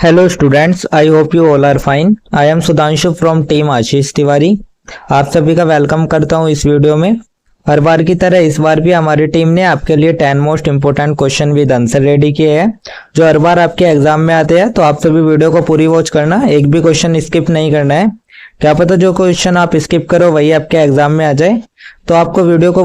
Hello students, I hope you all are fine. I am Sudhanshu from team Ashish Tiwari. आप सभी का welcome करता हूं इस वीडियो में। हर बार की तरह इस बार भी हमारी टीम ने आपके लिए 10 most important question with answer ready किए हैं, जो हर बार आपके एग्जाम में आते हैं। तो आप सभी वीडियो को पूरी वॉच करना, एक भी क्वेश्चन स्किप नहीं करना है। क्या पता जो क्वेश्चन आप स्किप करो वही आपके एग्जाम में आ जाए, तो आपको वीडियो को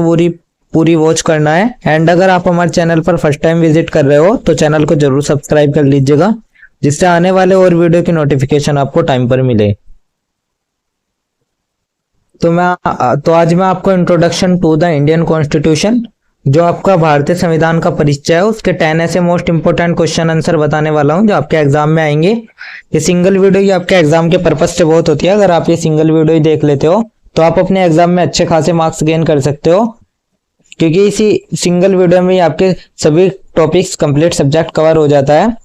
पूरी वॉच करना है। एंड अगर आप हमारे चैनल पर फर्स्ट टाइम विजिट कर रहे हो तो चैनल को जरूर सब्सक्राइब कर लीजिएगा, जिससे आने वाले और वीडियो की नोटिफिकेशन आपको टाइम पर मिले। तो आज मैं आपको introduction to the Indian constitution, जो आपका भारतीय संविधान का परिचय है, उसके 10 ऐसे मोस्ट इंपोर्टेंट क्वेश्चन आंसर बताने वाला हूं जो आपके एग्जाम में आएंगे। ये सिंगल वीडियो ये आपके एग्जाम के पर्पज से बहुत होती है। अगर आप ये सिंगल वीडियो ही देख लेते हो तो आप अपने एग्जाम में अच्छे खासे मार्क्स गेन कर सकते हो, क्योंकि इसी सिंगल वीडियो में आपके सभी टॉपिक्स कंप्लीट सब्जेक्ट कवर हो जाता है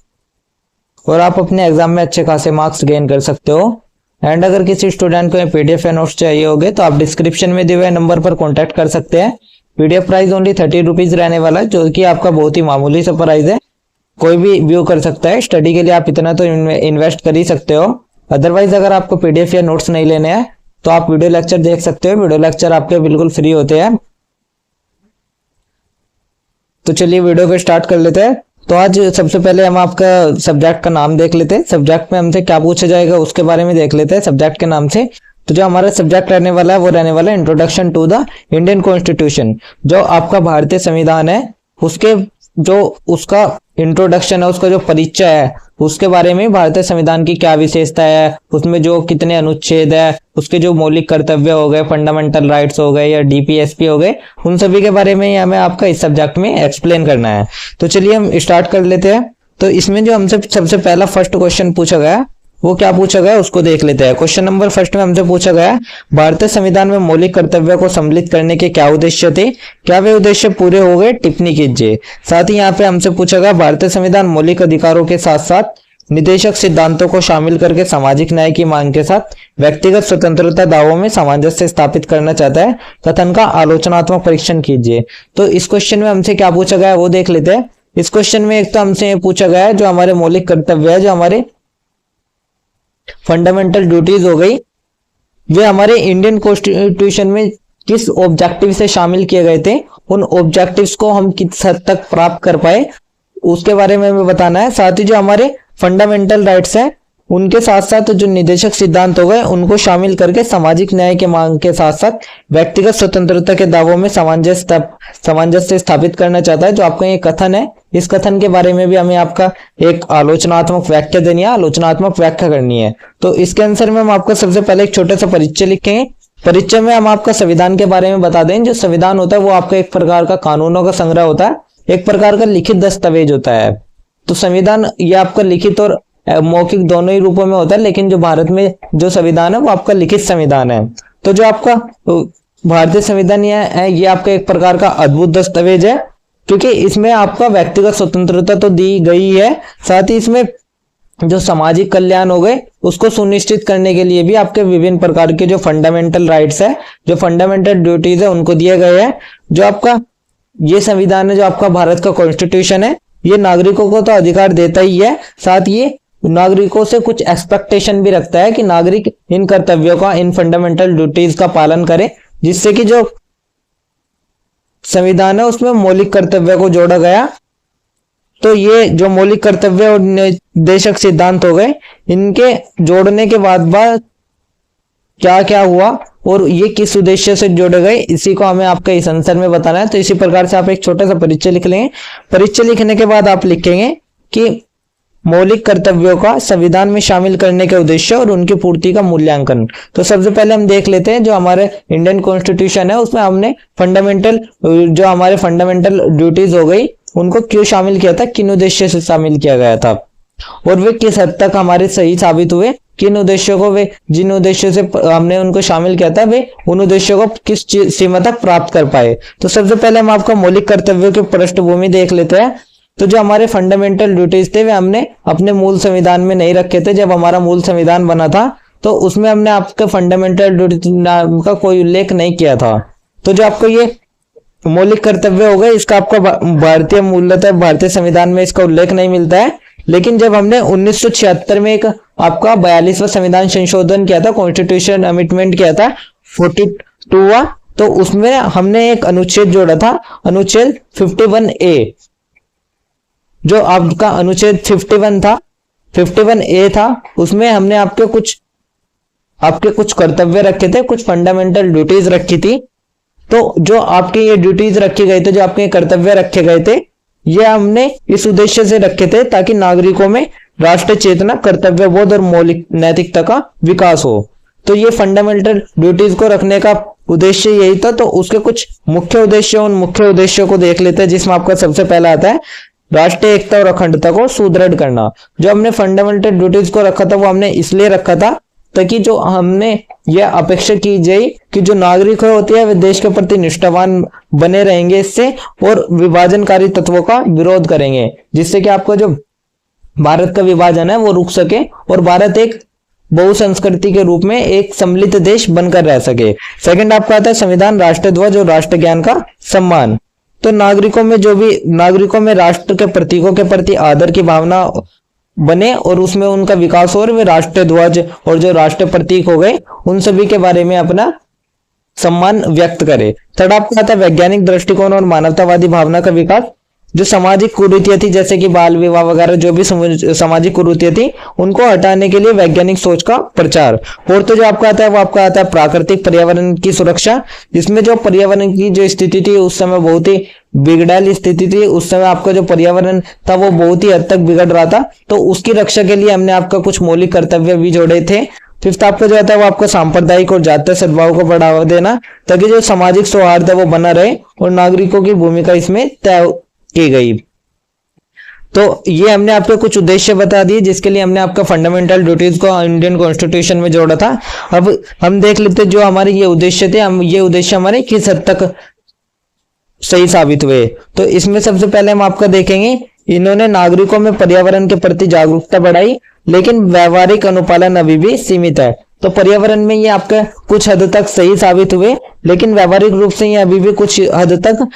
और आप अपने एग्जाम में अच्छे खासे मार्क्स गेन कर सकते हो। एंड अगर किसी स्टूडेंट को पीडीएफ या नोट्स चाहिए होंगे तो आप डिस्क्रिप्शन में दिए हुए नंबर पर कांटेक्ट कर सकते हैं। पीडीएफ प्राइस ओनली 30 रुपीज रहने वाला है, जो कि आपका बहुत ही मामूली सा प्राइस है, कोई भी व्यू कर सकता है। स्टडी के लिए आप इतना तो इन्वेस्ट कर ही सकते हो। अदरवाइज अगर आपको पीडीएफ या नोट्स नहीं लेने हैं तो आप वीडियो लेक्चर देख सकते हो। वीडियो लेक्चर आपके बिल्कुल फ्री होते हैं। तो चलिए वीडियो को स्टार्ट कर लेते हैं। तो आज सबसे पहले हम आपका सब्जेक्ट का नाम देख लेते हैं। सब्जेक्ट में हमसे क्या पूछा जाएगा उसके बारे में देख लेते हैं सब्जेक्ट के नाम से। तो जो हमारा सब्जेक्ट रहने वाला है वो रहने वाला है introduction to the Indian constitution. जो आपका भारतीय संविधान है उसके जो उसका इंट्रोडक्शन है, उसका जो परिचय है, उसके बारे में भारतीय संविधान की क्या विशेषता है, उसमें जो कितने अनुच्छेद है, उसके जो मौलिक कर्तव्य हो गए, फंडामेंटल राइट्स हो गए या डीपीएसपी हो गए, उन सभी के बारे में हमें आपका इस सब्जेक्ट में एक्सप्लेन करना है। तो चलिए हम स्टार्ट कर लेते हैं। तो इसमें जो हमसे सबसे पहला फर्स्ट क्वेश्चन पूछा गया वो क्या पूछा गया उसको देख लेते हैं। क्वेश्चन नंबर फर्स्ट में हमसे पूछा गया, भारतीय संविधान में मौलिक कर्तव्य को सम्मिलित करने के क्या उद्देश्य थे, क्या वे उद्देश्य पूरे हो गए, टिप्पणी कीजिए। साथ ही यहाँ पे हमसे पूछा गया, भारतीय संविधान मौलिक अधिकारों के साथ साथ निदेशक सिद्धांतों को शामिल करके सामाजिक न्याय की मांग के साथ व्यक्तिगत स्वतंत्रता दावों में सामंजस्य स्थापित करना चाहता है, कथन का आलोचनात्मक परीक्षण कीजिए। तो इस क्वेश्चन में हमसे क्या पूछा गया है वो देख लेते हैं। इस क्वेश्चन में एक तो हमसे पूछा गया है जो हमारे मौलिक कर्तव्य है, जो हमारे फंडामेंटल ड्यूटीज हो गई, वे हमारे इंडियन कॉन्स्टिट्यूशन में किस ऑब्जेक्टिव से शामिल किए गए थे, उन ऑब्जेक्टिव्स को हम किस हद तक प्राप्त कर पाए उसके बारे में हमें बताना है। साथ ही जो हमारे फंडामेंटल राइट्स हैं उनके साथ साथ जो निदेशक सिद्धांत हो गए उनको शामिल करके सामाजिक न्याय के मांग के साथ साथ व्यक्तिगत स्वतंत्रता के दावों में सामंजस्य स्थापित करना चाहता है। जो आपका ये कथन है, इस कथन के बारे में भी हमें आपका एक आलोचनात्मक व्याख्या देनी है, आलोचनात्मक व्याख्या करनी है। तो इसके आंसर में हम आपका सबसे पहले एक छोटा सा परिचय लिखेंगे। परिचय में हम आपका संविधान के बारे में बता दें। जो संविधान होता है वो आपका एक प्रकार का कानूनों का संग्रह होता है, एक प्रकार का लिखित दस्तावेज होता है। तो संविधान ये आपका लिखित और मौखिक दोनों ही रूपों में होता है, लेकिन जो भारत में जो संविधान है वो आपका लिखित संविधान है। तो जो आपका भारतीय संविधान ये आपका एक प्रकार का अद्भुत दस्तावेज है, क्योंकि इसमें आपका व्यक्तिगत स्वतंत्रता तो दी गई है, साथ ही इसमें जो सामाजिक कल्याण हो गए उसको सुनिश्चित करने के लिए भी आपके विभिन्न प्रकार के जो फंडामेंटल राइट्स है, जो फंडामेंटल ड्यूटीज है, उनको दिए गए हैं। जो आपका ये संविधान है, जो आपका भारत का कॉन्स्टिट्यूशन है, ये नागरिकों को तो अधिकार देता ही है, साथ ये नागरिकों से कुछ एक्सपेक्टेशन भी रखता है कि नागरिक इन कर्तव्यों का, इन फंडामेंटल ड्यूटीज का पालन करे, जिससे कि जो संविधान है उसमें मौलिक कर्तव्य को जोड़ा गया। तो ये जो मौलिक कर्तव्य और निदेशक सिद्धांत हो गए, इनके जोड़ने के बाद क्या क्या हुआ और ये किस उद्देश्य से जोड़े गए, इसी को हमें आपका इस आंसर में बताना है। तो इसी प्रकार से आप एक छोटा सा परिचय लिख लेंगे। परिचय लिखने के बाद आप लिखेंगे कि मौलिक कर्तव्यों का संविधान में शामिल करने के उद्देश्य और उनकी पूर्ति का मूल्यांकन। तो सबसे पहले हम देख लेते हैं जो हमारे इंडियन कॉन्स्टिट्यूशन है उसमें हमने जो हमारे फंडामेंटल ड्यूटीज हो गई उनको क्यों शामिल किया था, किन उद्देश्य से शामिल किया गया था और वे किस हद तक हमारे सही साबित हुए, किन उद्देश्यों को वे जिन उद्देश्यों से हमने उनको शामिल किया था वे उन उद्देश्यों को किस सीमा तक प्राप्त कर पाए। तो सबसे पहले हम आपका मौलिक कर्तव्यों की पृष्ठभूमि देख लेते हैं। तो जो हमारे फंडामेंटल ड्यूटीज थे वे हमने अपने मूल संविधान में नहीं रखे थे। जब हमारा मूल संविधान बना था तो उसमें हमने आपके फंडामेंटल ड्यूटी का कोई उल्लेख नहीं किया था। तो जो आपको ये मौलिक कर्तव्य हो गए इसका आपका भारतीय मूलतः भारतीय संविधान में इसका उल्लेख नहीं मिलता है, लेकिन जब हमने 1976 में एक आपका 42वां संविधान संशोधन किया था, कॉन्स्टिट्यूशन अमेंडमेंट किया था 42वां, तो उसमें हमने एक अनुच्छेद जोड़ा था, अनुच्छेद 51A। जो आपका अनुच्छेद 51 था, 51A था, उसमें हमने आपके कुछ कर्तव्य रखे थे, कुछ फंडामेंटल ड्यूटीज रखी थी। तो जो आपके ये ड्यूटीज रखे गए थे, जो आपके कर्तव्य रखे गए थे, ये हमने इस उद्देश्य से रखे थे ताकि नागरिकों में राष्ट्र चेतना, कर्तव्य बोध और मौलिक नैतिकता का विकास हो। तो ये फंडामेंटल ड्यूटीज को रखने का उद्देश्य यही था। तो उसके कुछ मुख्य उद्देश्य, उन मुख्य उद्देश्यों को देख लेते हैं, जिसमें आपका सबसे पहला आता है राष्ट्रीय एकता और अखंडता को सुदृढ़ करना। जो हमने फंडामेंटल ड्यूटीज को रखा था, वो हमने इसलिए रखा था ताकि जो हमने यह अपेक्षा की जाए कि जो नागरिक होते हैं वे देश के प्रति निष्ठावान बने रहेंगे इससे, और विभाजनकारी तत्वों का विरोध करेंगे, जिससे कि आपका जो भारत का विभाजन है वो रुक सके और भारत एक बहुसंस्कृति के रूप में एक सम्मिलित देश बनकर रह सके। सेकंड आपका आता है संविधान, राष्ट्रध्वज और राष्ट्र ज्ञान का सम्मान। तो नागरिकों में राष्ट्र के प्रतीकों के प्रति आदर की भावना बने और उसमें उनका विकास हो, और वे राष्ट्र ध्वज और जो राष्ट्र प्रतीक हो गए उन सभी के बारे में अपना सम्मान व्यक्त करे। थर्ड आपका आता है वैज्ञानिक दृष्टिकोण और मानवतावादी भावना का विकास। जो सामाजिक कुरीतियां थी, जैसे कि बाल विवाह वगैरह, जो भी सामाजिक कुरीतियां थी, उनको हटाने के लिए वैज्ञानिक सोच का प्रचार। और तो जो आपका आता है वो आपका आता है प्राकृतिक पर्यावरण की सुरक्षा, जिसमें जो पर्यावरण की जो स्थिति थी उस समय बहुत ही बिगड़ैल स्थिति थी। उस समय आपका जो पर्यावरण था वो बहुत ही हद तक बिगड़ रहा था, तो उसकी रक्षा के लिए हमने आपका कुछ मौलिक कर्तव्य भी जोड़े थे। फिफ्थ आपका जो आता है वो आपका सांप्रदायिक और जातीय सद्भाव को बढ़ावा देना, ताकि जो सामाजिक सौहार्द है वो बना रहे और नागरिकों की भूमिका इसमें तय की गई। तो ये हमने आपको कुछ उद्देश्य बता दिए, जिसके लिए हमने आपका फंडामेंटल ड्यूटीज को इंडियन कॉन्स्टिट्यूशन में जोड़ा था। अब हम देख लेते जो हमारे ये उद्देश्य थे, हम ये उद्देश्य हमारे किस हद तक सही साबित हुए। तो इसमें सबसे पहले हम आपका देखेंगे, इन्होंने नागरिकों में पर्यावरण के प्रति जागरूकता बढ़ाई, लेकिन व्यवहारिक अनुपालन अभी भी सीमित है। तो पर्यावरण में ये आपका कुछ हद तक सही साबित हुए, लेकिन व्यवहारिक रूप से ये अभी भी कुछ हद तक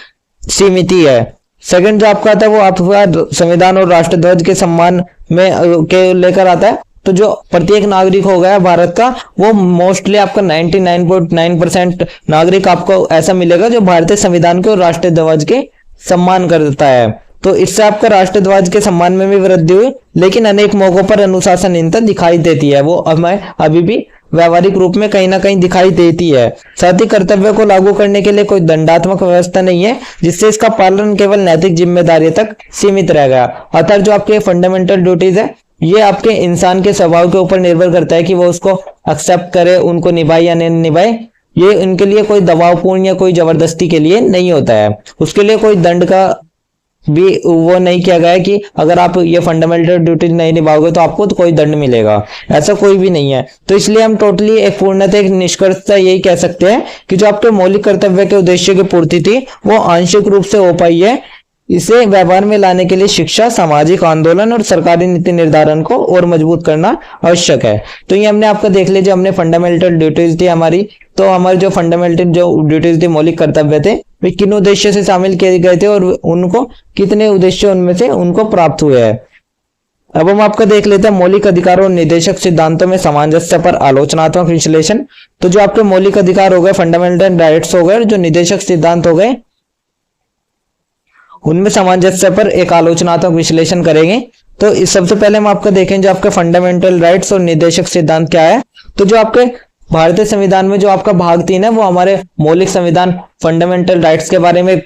सीमित ही है। सेकंड जो आपका आता है वो आपका संविधान और राष्ट्रध्वज के सम्मान में के लेकर आता है। तो जो प्रत्येक नागरिक हो गया भारत का, वो मोस्टली आपका 99.9% नागरिक आपको ऐसा मिलेगा जो भारतीय संविधान के और राष्ट्रध्वज के सम्मान करता है। तो इससे आपका राष्ट्रध्वज के सम्मान में भी वृद्धि हुई, लेकिन अनेक मौकों पर अनुशासनहीनता दिखाई देती है, वो हमें अभी भी व्यवहारिक रूप में कहीं ना कहीं दिखाई देती है। साथ ही कर्तव्य को लागू करने के लिए कोई दंडात्मक व्यवस्था नहीं है, जिससे इसका पालन केवल नैतिक जिम्मेदारी तक सीमित रह गया। अतः जो आपके फंडामेंटल ड्यूटीज है, ये आपके इंसान के स्वभाव के ऊपर निर्भर करता है कि वो उसको एक्सेप्ट करे, उनको निभाए या नहीं निभाए। ये इनके लिए कोई दबावपूर्ण या कोई जबरदस्ती के लिए नहीं होता है। उसके लिए कोई दंड का भी वो नहीं किया गया है कि अगर आप ये फंडामेंटल ड्यूटीज नहीं निभाओगे तो आपको तो कोई दंड मिलेगा, ऐसा कोई भी नहीं है। तो इसलिए हम टोटली एक पूर्णतः एक निष्कर्षता यही कह सकते हैं कि जो आपके मौलिक कर्तव्य के उद्देश्य की पूर्ति थी वो आंशिक रूप से हो पाई है। इसे व्यवहार में लाने के लिए शिक्षा, सामाजिक आंदोलन और सरकारी नीति निर्धारण को और मजबूत करना आवश्यक है। तो ये हमने आपका देख लिया, जो हमने फंडामेंटल ड्यूटीज थी हमारी, तो हमारे जो फंडामेंटल जो ड्यूटीज थी, मौलिक कर्तव्य थे, वे किन उद्देश्य से शामिल किए गए थे और उनको कितने उद्देश्य उनमें से उनको प्राप्त हुए हैं। अब हम आपका देख लेते हैं मौलिक अधिकारों और निदेशक सिद्धांतों में सामंजस्य पर आलोचनात्मक विश्लेषण। तो जो आपके मौलिक अधिकार हो गए, फंडामेंटल राइट्स हो गए, जो निदेशक सिद्धांत हो गए, उनमें सामंजस्य पर एक आलोचनात्मक विश्लेषण करेंगे। तो इस सबसे पहले हम आपका देखें जो आपके फंडामेंटल राइट्स और निदेशक सिद्धांत क्या है। तो जो आपके भारतीय संविधान में जो आपका भाग 3 है, वो हमारे मौलिक संविधान फंडामेंटल राइट्स के बारे में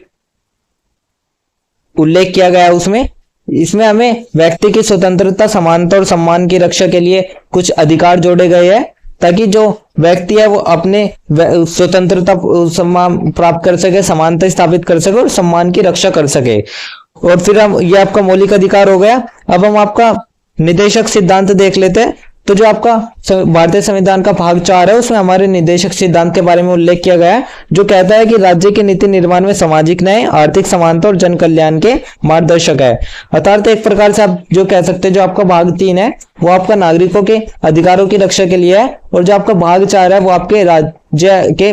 उल्लेख किया गया है। इसमें हमें व्यक्ति की स्वतंत्रता, समानता और सम्मान की रक्षा के लिए कुछ अधिकार जोड़े गए हैं, ताकि जो व्यक्ति है वो अपने स्वतंत्रता सम्मान प्राप्त कर सके, समानता स्थापित कर सके और सम्मान की रक्षा कर सके। और फिर हम ये आपका मौलिक अधिकार हो गया। अब हम आपका निदेशक सिद्धांत देख लेते हैं। तो जो आपका भारतीय संविधान का भाग 4 है, उसमें हमारे निदेशक सिद्धांत के बारे में उल्लेख किया गया है, जो कहता है कि राज्य के नीति निर्माण में सामाजिक न्याय, आर्थिक समानता और जन कल्याण के मार्गदर्शक है। अर्थात एक प्रकार से आप जो कह सकते हैं जो आपका भाग 3 है वो आपका नागरिकों के अधिकारों की रक्षा के लिए है, और जो आपका भाग 4 है वो आपके राज्य के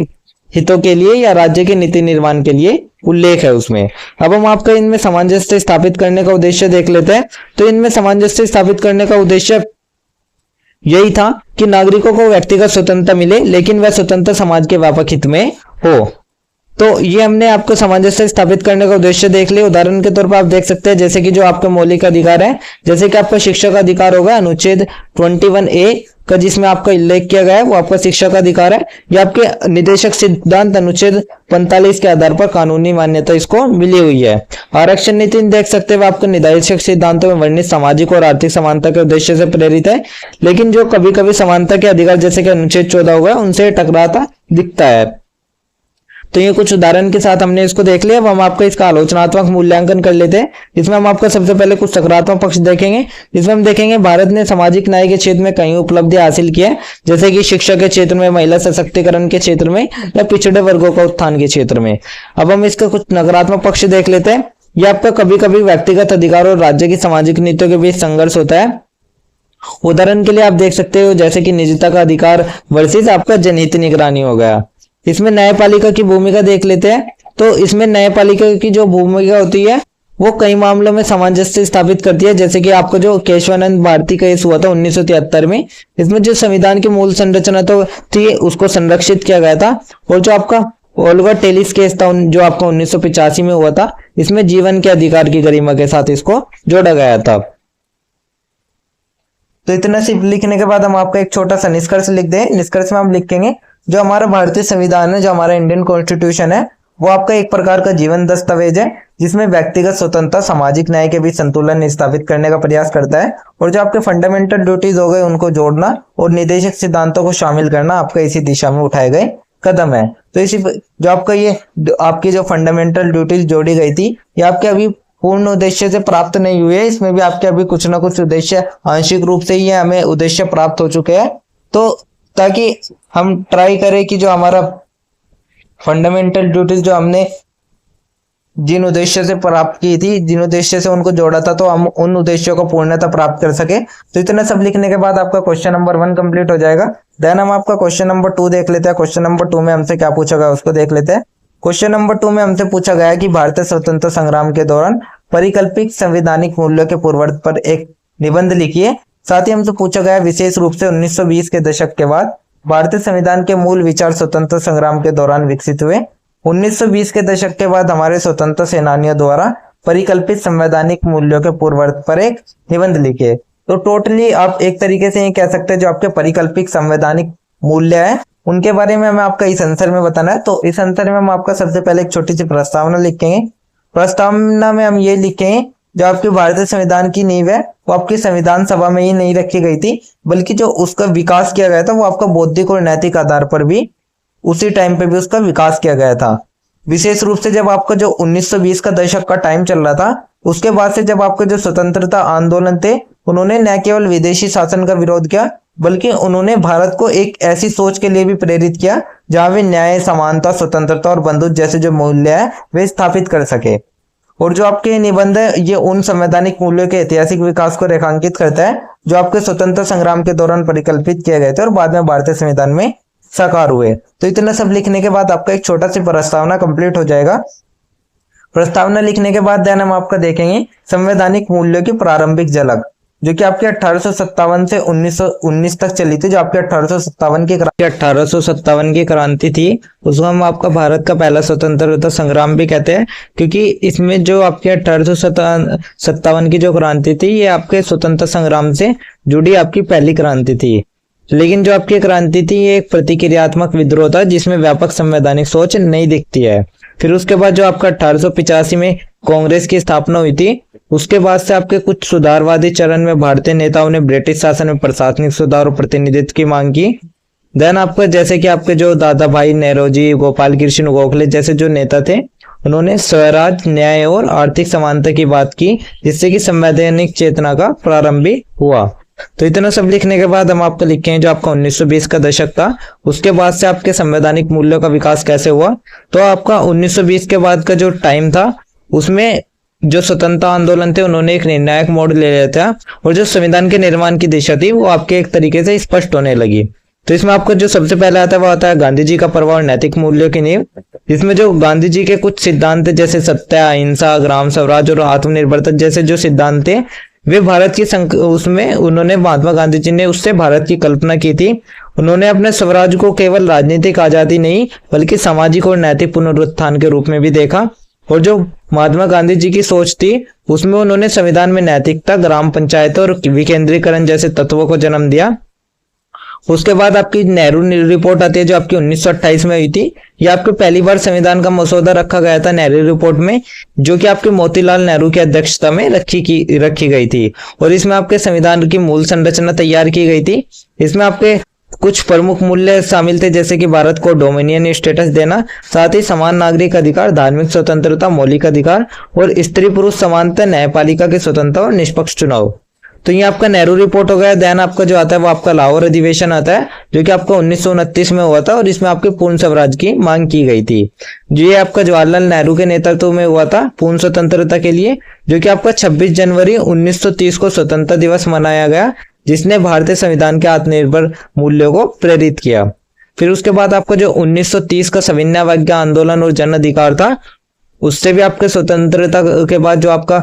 हितों के लिए या राज्य के नीति निर्माण के लिए उल्लेख है उसमें। अब हम आपका इनमें सामंजस्य स्थापित करने का उद्देश्य देख लेते हैं। तो इनमें सामंजस्य स्थापित करने का उद्देश्य यही था कि नागरिकों को व्यक्तिगत स्वतंत्रता मिले, लेकिन वह स्वतंत्र समाज के व्यापक हित में हो। तो ये हमने आपको सामंजस्य स्थापित करने का उद्देश्य देख लिया। उदाहरण के तौर पर आप देख सकते हैं जैसे कि जो आपके मौलिक अधिकार है, जैसे कि आपका शिक्षा का अधिकार होगा अनुच्छेद 21A का, जिसमें आपका उल्लेख किया गया है, वो आपका शिक्षा का अधिकार है। ये आपके निदेशक सिद्धांत अनुच्छेद 45 के आधार पर कानूनी मान्यता इसको मिली हुई है। आरक्षण नीति देख सकते हैं, आपके निदेशक सिद्धांतों में वर्णित सामाजिक और आर्थिक समानता के उद्देश्य से प्रेरित है, लेकिन जो कभी कभी समानता के अधिकार जैसे कि अनुच्छेद 14 होगा उनसे टकराता दिखता है। तो ये कुछ उदाहरण के साथ हमने इसको देख लिया। अब हम आपका इसका आलोचनात्मक मूल्यांकन कर लेते हैं, जिसमें हम आपका सबसे पहले कुछ सकारात्मक पक्ष देखेंगे, जिसमें हम देखेंगे भारत ने सामाजिक न्याय के क्षेत्र में कई उपलब्धियां हासिल की है, जैसे कि शिक्षा के क्षेत्र में, महिला सशक्तिकरण के क्षेत्र में या पिछड़े वर्गों का उत्थान के क्षेत्र में। अब हम इसका कुछ नकारात्मक पक्ष देख लेते हैं। यह आपका कभी कभी व्यक्तिगत अधिकार और राज्य की सामाजिक नीतियों के बीच संघर्ष होता है। उदाहरण के लिए आप देख सकते हो जैसे कि निजता का अधिकार वर्सेस आपका जनहित निगरानी हो गया। इसमें न्यायपालिका की भूमिका देख लेते हैं। तो इसमें न्यायपालिका की जो भूमिका होती है वो कई मामलों में सामंजस्य स्थापित करती है, जैसे कि आपका जो केशवानंद भारती केस हुआ था 1973 में। इसमें जो संविधान की मूल संरचना तो थी उसको संरक्षित किया गया था, और जो आपका ओल्गा टेलिस केस था जो आपका 1985 में हुआ था, इसमें जीवन के अधिकार की गरिमा के साथ इसको जोड़ा गया था। तो इतना सिर्फ लिखने के बाद हम आपका एक छोटा सा निष्कर्ष लिख दें। निष्कर्ष में हम लिखेंगे जो हमारा भारतीय संविधान है, जो हमारा इंडियन कॉन्स्टिट्यूशन है, वो आपका एक प्रकार का जीवन दस्तावेज है, जिसमें व्यक्तिगत स्वतंत्रता, सामाजिक न्याय के बीच संतुलन स्थापित करने का प्रयास करता है, और जो आपके फंडामेंटल ड्यूटीज हो गए उनको जोड़ना और निदेशक सिद्धांतों को शामिल करना आपका इसी दिशा में उठाए गए कदम है। तो इसी जो आपका ये आपकी जो फंडामेंटल ड्यूटीज जोड़ी गई थी, ये आपके अभी पूर्ण उद्देश्य से प्राप्त नहीं हुए है। इसमें भी आपके अभी कुछ ना कुछ उद्देश्य आंशिक रूप से ही हमें उद्देश्य प्राप्त हो चुके हैं। तो ताकि हम ट्राई करें कि जो हमारा फंडामेंटल ड्यूटीज जो हमने जिन उद्देश्य से प्राप्त की थी, जिन उद्देश्य से उनको जोड़ा था, तो हम उन उद्देश्यों को पूर्णतः प्राप्त कर सके। तो इतना सब लिखने के बाद आपका क्वेश्चन नंबर 1 कंप्लीट हो जाएगा। देन हम आपका क्वेश्चन नंबर 2 देख लेते हैं। क्वेश्चन नंबर 2 में हमसे क्या पूछा गया उसको देख लेते हैं। क्वेश्चन नंबर 2 में हमसे पूछा गया कि भारतीय स्वतंत्रता संग्राम के दौरान परिकल्पित संवैधानिक मूल्यों के पूर्वार्ध पर एक निबंध लिखिए। साथ ही हमसे पूछा गया विशेष रूप से 1920 के दशक के बाद भारतीय संविधान के मूल विचार स्वतंत्रता संग्राम के दौरान विकसित हुए। 1920 के दशक के बाद हमारे स्वतंत्रता सेनानियों द्वारा परिकल्पित संवैधानिक मूल्यों के पूर्वार्ध पर एक निबंध लिखिए। तो टोटली आप एक तरीके से ये कह सकते हैं जो आपके परिकल्पित संवैधानिक मूल्य है उनके बारे में हमें आपका इस आंसर में बताना है। तो इस आंसर में हम आपका सबसे पहले एक छोटी सी प्रस्तावना लिखेंगे। प्रस्तावना में हम ये लिखेंगे जो आपके भारतीय संविधान की नींव है वो आपकी संविधान सभा में ही नहीं रखी गई थी, बल्कि जो उसका विकास किया गया था वो आपका बौद्धिक और नैतिक आधार पर भी उसी टाइम पे भी उसका विकास किया गया था। विशेष रूप से जब आपका जो 1920 का दशक का टाइम चल रहा था, उसके बाद से जब आपके जो स्वतंत्रता आंदोलन थे, उन्होंने न केवल विदेशी शासन का विरोध किया, बल्कि उन्होंने भारत को एक ऐसी सोच के लिए भी प्रेरित किया जहां वे न्याय, समानता, स्वतंत्रता और बंधुत्व जैसे जो मूल्य है वे स्थापित कर सके। और जो आपके निबंध है ये उन संवैधानिक मूल्यों के ऐतिहासिक विकास को रेखांकित करता है जो आपके स्वतंत्रता संग्राम के दौरान परिकल्पित किए गए थे और बाद में भारतीय संविधान में साकार हुए। तो इतना सब लिखने के बाद आपका एक छोटा सी प्रस्तावना कंप्लीट हो जाएगा। प्रस्तावना लिखने के बाद देन हम आपका देखेंगे संवैधानिक मूल्यों की प्रारंभिक झलक, जो कि आपके 1857 से 1919 तक चली थी। जो आपके 1857 की क्रांति थी उसको हम आपका भारत का पहला स्वतंत्रता संग्राम भी कहते हैं, क्योंकि इसमें जो आपके 1857 की जो क्रांति थी ये आपके स्वतंत्रता संग्राम से जुड़ी आपकी पहली क्रांति थी। लेकिन जो आपकी क्रांति थी ये एक प्रतिक्रियात्मक विद्रोह था जिसमें व्यापक संवैधानिक सोच नहीं दिखती है। फिर उसके बाद जो आपका 1885 में कांग्रेस की स्थापना हुई थी, उसके बाद से आपके कुछ सुधारवादी चरण में भारतीय नेताओं ने ब्रिटिश शासन में प्रशासनिक सुधार और प्रतिनिधित्व की मांग की। देन आपका जैसे कि आपके जो दादा भाई नेहरूजी, गोपाल कृष्ण गोखले जैसे जो नेता थे, उन्होंने स्वराज, न्याय और आर्थिक समानता की बात की, जिससे कि संवैधानिक चेतना का प्रारंभ भी हुआ। तो इतना सब लिखने के बाद हम आपको लिखेंगे जो आपका 1920 का दशक था, उसके बाद से आपके संवैधानिक मूल्यों का विकास कैसे हुआ। तो आपका 1920 के बाद का जो टाइम था उसमें जो स्वतंत्रता आंदोलन थे उन्होंने एक निर्णायक मोड़ ले लिया था और जो संविधान के निर्माण की दिशा थी वो आपके एक तरीके से स्पष्ट होने लगी। तो इसमें आपको जो सबसे पहले आता है वो आता है गांधी जी का प्रभाव और नैतिक मूल्यों की नींव। इसमें जो गांधी जी के कुछ सिद्धांत है, जैसे सत्य, अहिंसा, ग्राम स्वराज और आत्मनिर्भरता जैसे जो सिद्धांत थे, वे भारत की उसमें उन्होंने महात्मा गांधी जी ने उससे भारत की कल्पना की थी। उन्होंने अपने स्वराज को केवल राजनीतिक आजादी नहीं बल्कि सामाजिक और नैतिक पुनरुत्थान के रूप में भी देखा। और जो महात्मा गांधी जी की सोच थी उसमें उन्होंने संविधान में नैतिकता, ग्राम पंचायत और विकेंद्रीकरण जैसे तत्वों को जन्म दिया। उसके बाद आपकी नेहरू रिपोर्ट आती है जो आपकी 1928 में हुई थी। ये आपके पहली बार संविधान का मसौदा रखा गया था नेहरू रिपोर्ट में, जो कि आपके मोतीलाल नेहरू की अध्यक्षता में रखी गई थी। और इसमें आपके संविधान की मूल संरचना तैयार की गई थी। इसमें आपके कुछ प्रमुख मूल्य शामिल थे, जैसे कि भारत को डोमिनियन स्टेटस देना, साथ ही समान नागरिक अधिकार, धार्मिक स्वतंत्रता, मौलिक अधिकार और स्त्री पुरुष समानता, न्यायपालिका की स्वतंत्रता और निष्पक्ष चुनाव। तो ये आपका नेहरू रिपोर्ट हो गया। देन आपका जो आता है वो आपका लाहौर अधिवेशन आता है, जो कि आपका 1929 में हुआ था और इसमें आपके पूर्ण स्वराज की मांग की गई थी। जो ये आपका जवाहरलाल नेहरू के नेतृत्व में हुआ था पूर्ण स्वतंत्रता के लिए, जो कि आपका 26 जनवरी 1930 को स्वतंत्रता दिवस मनाया गया, जिसने भारतीय संविधान के आत्मनिर्भर मूल्यों को प्रेरित किया। फिर उसके बाद आपका जो 1930 का सविनय अवज्ञा आंदोलन और जन अधिकार था, उससे भी आपके स्वतंत्रता के बाद जो आपका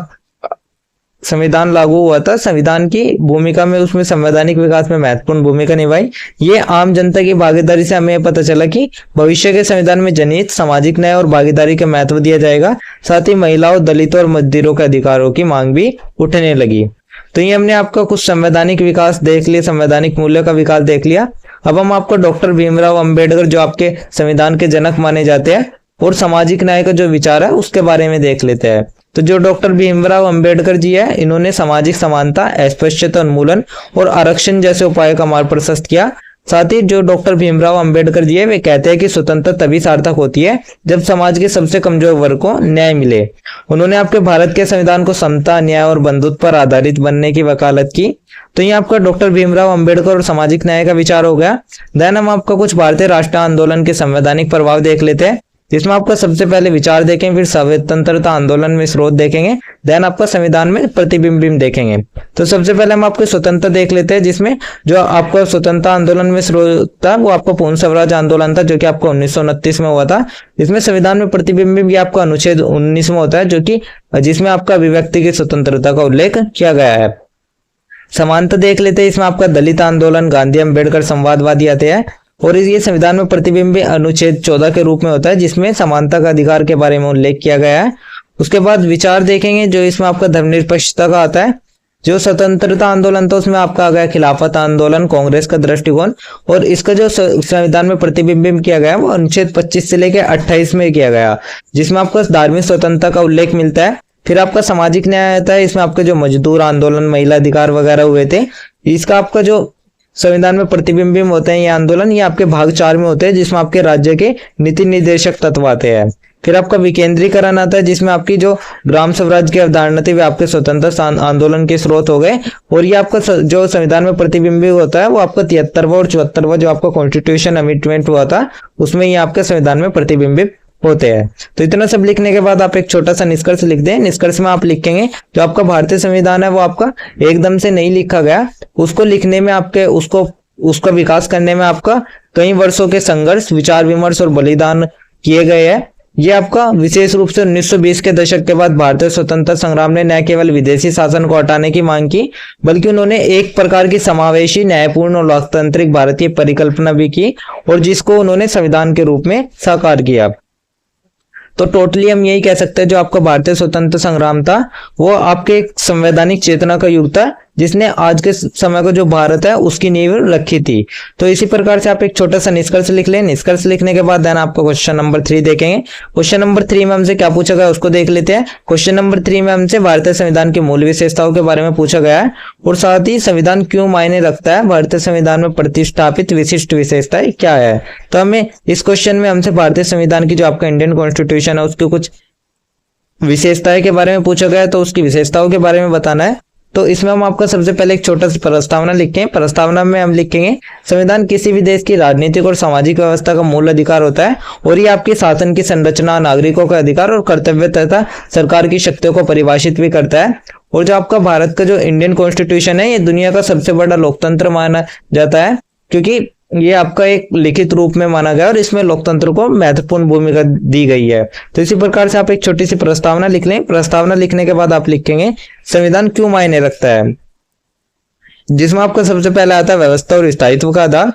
संविधान लागू हुआ था, संविधान की भूमिका में उसमें संवैधानिक विकास में महत्वपूर्ण भूमिका निभाई। ये आम जनता की भागीदारी से हमें पता चला कि भविष्य के संविधान में जनहित, सामाजिक न्याय और भागीदारी का महत्व दिया जाएगा। साथ ही महिलाओं, दलितों और मजदूरों के अधिकारों की मांग भी उठने लगी। तो ये हमने आपका कुछ संवैधानिक विकास देख लिया, संवैधानिक मूल्यों का विकास देख लिया। अब हम आपको डॉक्टर भीमराव अंबेडकर, जो आपके संविधान के जनक माने जाते हैं, और सामाजिक न्याय का जो विचार है उसके बारे में देख लेते हैं। तो जो डॉक्टर भीमराव अंबेडकर जी है, इन्होंने सामाजिक समानता, अस्पृश्यता उन्मूलन और आरक्षण जैसे उपायों का मार्ग प्रशस्त किया। साथ ही जो डॉक्टर भीमराव अंबेडकर जी है, वे कहते हैं कि स्वतंत्रता तभी सार्थक होती है जब समाज के सबसे कमजोर वर्ग को न्याय मिले। उन्होंने आपके भारत के संविधान को समता, न्याय और बंधुत्व पर आधारित बनने की वकालत की। तो ये आपका डॉक्टर भीमराव अंबेडकर और सामाजिक न्याय का विचार हो गया। देन हम आपका कुछ भारतीय राष्ट्रीय आंदोलन के संवैधानिक प्रभाव देख लेते हैं, जिसमें आपका सबसे पहले विचार देखेंगे, फिर स्वतंत्रता आंदोलन में स्रोत देखेंगे, देन आपका संविधान में प्रतिबिंब देखेंगे। तो सबसे पहले हम आपको स्वतंत्रता देख लेते हैं, जिसमें जो आपका स्वतंत्रता आंदोलन में स्रोत था वो आपका पूर्ण स्वराज आंदोलन था, जो कि आपका 1929 में हुआ था। इसमें संविधान में प्रतिबिंब भी आपका अनुच्छेद 19 में होता है, जो कि जिसमें आपका अभिव्यक्ति की स्वतंत्रता का उल्लेख किया गया है। समानता देख लेते हैं, इसमें आपका दलित आंदोलन, गांधी अम्बेडकर संवादवादी आते हैं, और ये संविधान में प्रतिबिंब अनुच्छेद 14 के रूप में होता है, जिसमें समानता का अधिकार के बारे में उल्लेख किया गया है। उसके बाद विचार देखेंगे, जो इसमें आपका धर्मनिरपेक्षता का आता है। जो स्वतंत्रता आंदोलन था उसमें आपका आ गया खिलाफत आंदोलन, कांग्रेस का दृष्टिकोण, और इसका जो संविधान में प्रतिबिंब किया गया वो अनुच्छेद 25 से लेकर 28 में किया गया, जिसमें आपको धार्मिक स्वतंत्रता का उल्लेख मिलता है। फिर आपका सामाजिक न्याय आता है, इसमें आपके जो मजदूर आंदोलन, महिला अधिकार वगैरह हुए थे, इसका आपका जो संविधान में प्रतिबिंब होते हैं ये आंदोलन, ये आपके भाग 4 में होते हैं, जिसमें आपके राज्य के नीति निर्देशक तत्व आते हैं। फिर आपका विकेंद्रीकरण आता है, जिसमें आपकी जो ग्राम स्वराज की अवधारणा थी वे आपके स्वतंत्रता आंदोलन के स्रोत हो गए। और ये आपका जो संविधान में प्रतिबिंब होता है वो आपका 73वां और 74वां जो आपका कॉन्स्टिट्यूशन अमेंडमेंट हुआ था उसमें ये आपके संविधान में प्रतिबिंबित होते हैं। तो इतना सब लिखने के बाद आप एक छोटा सा निष्कर्ष लिख दें। निष्कर्ष में आप लिखेंगे जो आपका भारतीय संविधान है वो आपका एकदम से नहीं लिखा गया, उसको लिखने में आपके उसका विकास करने में आपका कई वर्षों के संघर्ष, विचार विमर्श और बलिदान किए गए हैं। ये आपका विशेष रूप से 1920 के दशक के बाद भारतीय स्वतंत्रता संग्राम ने न केवल विदेशी शासन को हटाने की मांग की, बल्कि उन्होंने एक प्रकार की समावेशी, न्यायपूर्ण और लोकतांत्रिक भारतीय परिकल्पना भी की, और जिसको उन्होंने संविधान के रूप में साकार किया। तो टोटली हम यही कह सकते हैं जो आपका भारतीय स्वतंत्रता संग्राम था वो आपके एक संवैधानिक चेतना का युग था, जिसने आज के समय को जो भारत है उसकी नींव रखी थी। तो इसी प्रकार से आप एक छोटा सा निष्कर्ष लिख लें। निष्कर्ष लिखने के बाद देन आपको क्वेश्चन नंबर 3 देखेंगे। क्वेश्चन नंबर 3 में हमसे क्या पूछा गया उसको देख लेते हैं। क्वेश्चन नंबर 3 में हमसे भारतीय संविधान की मूल विशेषताओं के बारे में पूछा गया है, और साथ ही संविधान क्यों मायने रखता है, भारतीय संविधान में प्रतिष्ठापित विशिष्ट विशेषताएं क्या है। तो हमें इस क्वेश्चन में हमसे भारतीय संविधान की जो आपका इंडियन कॉन्स्टिट्यूशन है उसकी कुछ विशेषताएं के बारे में पूछा गया है, तो उसकी विशेषताओं के बारे में बताना है। तो इसमें हम आपका सबसे पहले एक छोटा सा प्रस्तावना लिखें। प्रस्तावना में हम लिखेंगे संविधान किसी भी देश की राजनीतिक और सामाजिक व्यवस्था का मूल अधिकार होता है, और ये आपकी शासन की संरचना, नागरिकों का अधिकार और कर्तव्य तथा सरकार की शक्तियों को परिभाषित भी करता है। और जो आपका भारत का जो इंडियन कॉन्स्टिट्यूशन है ये दुनिया का सबसे बड़ा लोकतंत्र माना जाता है, क्योंकि ये आपका एक लिखित रूप में माना गया और इसमें लोकतंत्र को महत्वपूर्ण भूमिका दी गई है। तो इसी प्रकार से आप एक छोटी सी प्रस्तावना लिख लें। प्रस्तावना लिखने के बाद आप लिखेंगे संविधान क्यों मायने रखता है, जिसमें आपका सबसे पहले आता है व्यवस्था और स्थायित्व का आधार,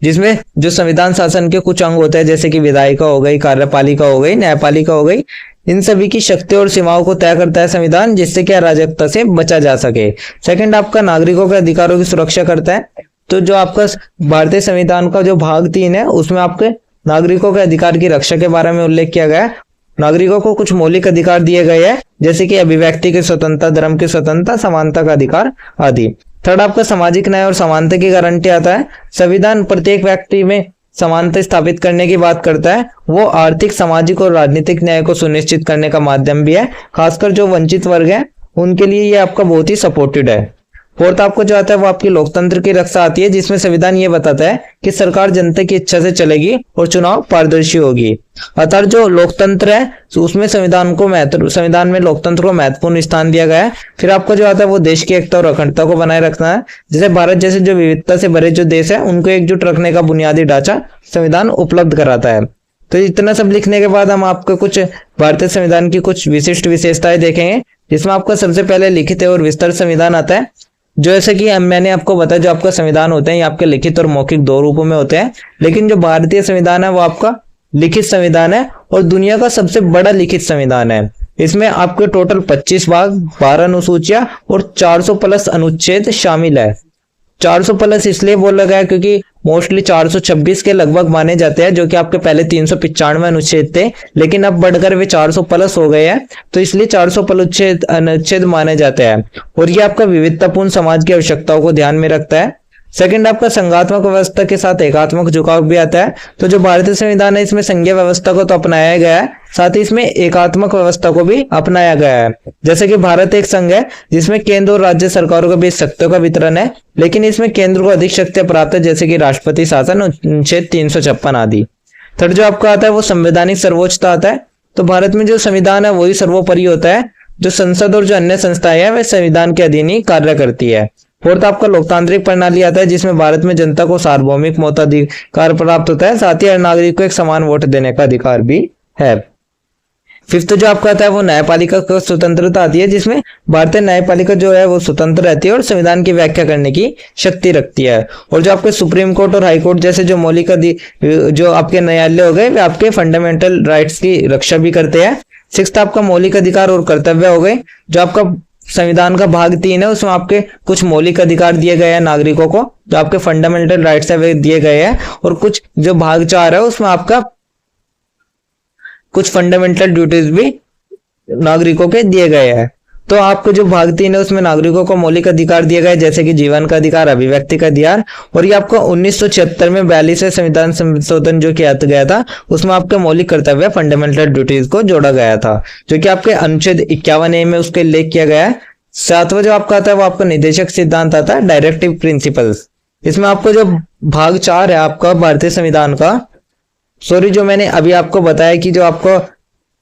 जिसमें जो संविधान शासन के कुछ अंग होते हैं जैसे कि विधायिका हो गई, कार्यपालिका हो गई, न्यायपालिका हो गई, इन सभी की शक्ति और सीमाओं को तय करता है संविधान, जिससे कि अराजकता से बचा जा सके। सेकंड आपका नागरिकों के अधिकारों की सुरक्षा करता है। तो जो आपका भारतीय संविधान का जो भाग 3 है उसमें आपके नागरिकों के अधिकार की रक्षा के बारे में उल्लेख किया गया है। नागरिकों को कुछ मौलिक अधिकार दिए गए हैं जैसे कि अभिव्यक्ति की स्वतंत्रता, धर्म की स्वतंत्रता, समानता का अधिकार आदि। थर्ड आपका सामाजिक न्याय और समानता की गारंटी आता है। संविधान प्रत्येक व्यक्ति में समानता स्थापित करने की बात करता है। वो आर्थिक, सामाजिक और राजनीतिक न्याय को सुनिश्चित करने का माध्यम भी है। खासकर जो वंचित वर्ग है उनके लिए ये आपका बहुत ही सपोर्टेड है। फोर्थ आपको जो आता है वो आपकी लोकतंत्र की रक्षा आती है, जिसमें संविधान ये बताता है कि सरकार जनता की इच्छा से चलेगी और चुनाव पारदर्शी होगी। अतः जो लोकतंत्र है उसमें संविधान में लोकतंत्र को महत्वपूर्ण स्थान दिया गया है। फिर आपको जो आता है वो देश की एकता और अखंडता को बनाए रखना है। जैसे भारत जैसे जो विविधता से भरे जो देश है उनको एकजुट रखने का बुनियादी ढांचा संविधान उपलब्ध कराता है। तो इतना सब लिखने के बाद हम आपको कुछ भारतीय संविधान की कुछ विशिष्ट विशेषताएं देखेंगे, जिसमें आपका सबसे पहले लिखित और विस्तृत संविधान आता है। जो ऐसे कि मैंने आपको बताया जो आपका संविधान होते हैं ये आपके लिखित और मौखिक दो रूपों में होते हैं, लेकिन जो भारतीय संविधान है वो आपका लिखित संविधान है और दुनिया का सबसे बड़ा लिखित संविधान है। इसमें आपके टोटल 25 भाग, 12 अनुसूचियां और 400 प्लस अनुच्छेद शामिल है। 400 प्लस इसलिए बोला गया क्योंकि मोस्टली 426 के लगभग माने जाते हैं, जो कि आपके पहले 395 अनुच्छेद थे, लेकिन अब बढ़कर वे 400 प्लस हो गए हैं, तो इसलिए 400 प्लस अनुच्छेद माने जाते हैं। और ये आपका विविधतापूर्ण समाज की आवश्यकताओं को ध्यान में रखता है। सेकंड आपका संघात्मक व्यवस्था के साथ एकात्मक झुकाव भी आता है। तो जो भारतीय संविधान है इसमें संघीय व्यवस्था को तो अपनाया गया है, साथ ही इसमें एकात्मक व्यवस्था को भी अपनाया गया है। जैसे कि भारत एक संघ है जिसमें केंद्र और राज्य सरकारों के बीच शक्तियों का वितरण है, लेकिन इसमें केंद्र को अधिक शक्तियां प्राप्त है जैसे कि राष्ट्रपति शासन, अनुच्छेद 356 आदि। थर्ड जो आपका आता है वो संवैधानिक सर्वोच्चता आता है। तो भारत में जो संविधान है वही सर्वोपरि होता है। जो संसद और जो अन्य संस्थाएं हैं वे संविधान के अधीन ही कार्य करती है। फोर्थ आपका लोकतांत्रिक प्रणाली आता है, जिसमें भारत में जनता को सार्वभौमिक मताधिकार प्राप्त होता है, साथ ही हर नागरिक को एक समान वोट देने का अधिकार भी है। फिफ्थ जो आपका आता है वो न्यायपालिका को स्वतंत्रता आती है, जिसमें भारतीय न्यायपालिका जो है वो स्वतंत्र रहती है और संविधान की व्याख्या करने की शक्ति रखती है। और जो आपके सुप्रीम कोर्ट और हाई कोर्ट जैसे जो मौलिक जो आपके न्यायालय हो गए वे आपके फंडामेंटल राइट्स की रक्षा भी करते हैं। सिक्स्थ आपका मौलिक अधिकार और कर्तव्य हो गए। जो आपका संविधान का भाग 3 है उसमें आपके कुछ मौलिक अधिकार दिए गए हैं नागरिकों को, जो आपके फंडामेंटल राइट्स है वे दिए गए हैं, और कुछ जो भाग 4 है उसमें आपका कुछ फंडामेंटल ड्यूटीज भी नागरिकों के दिए गए हैं। तो आपको जो भाग 3 है उसमें नागरिकों को मौलिक अधिकार दिए गए जैसे कि जीवन का अधिकार, अभिव्यक्ति का अधिकार, और ये आपको 1976 में 42वें संविधान संशोधन जो किया गया था उसमें आपके मौलिक कर्तव्य फंडामेंटल ड्यूटीज को जोड़ा गया था, जो कि आपके अनुच्छेद 51A में उसके उल्लेख किया गया है। सातवां जो आपका आता है वो आपका निदेशक सिद्धांत आता है, डायरेक्टिव प्रिंसिपल्स। इसमें आपको जो भाग 4 है आपका भारतीय संविधान का, जो मैंने अभी आपको बताया कि जो आपको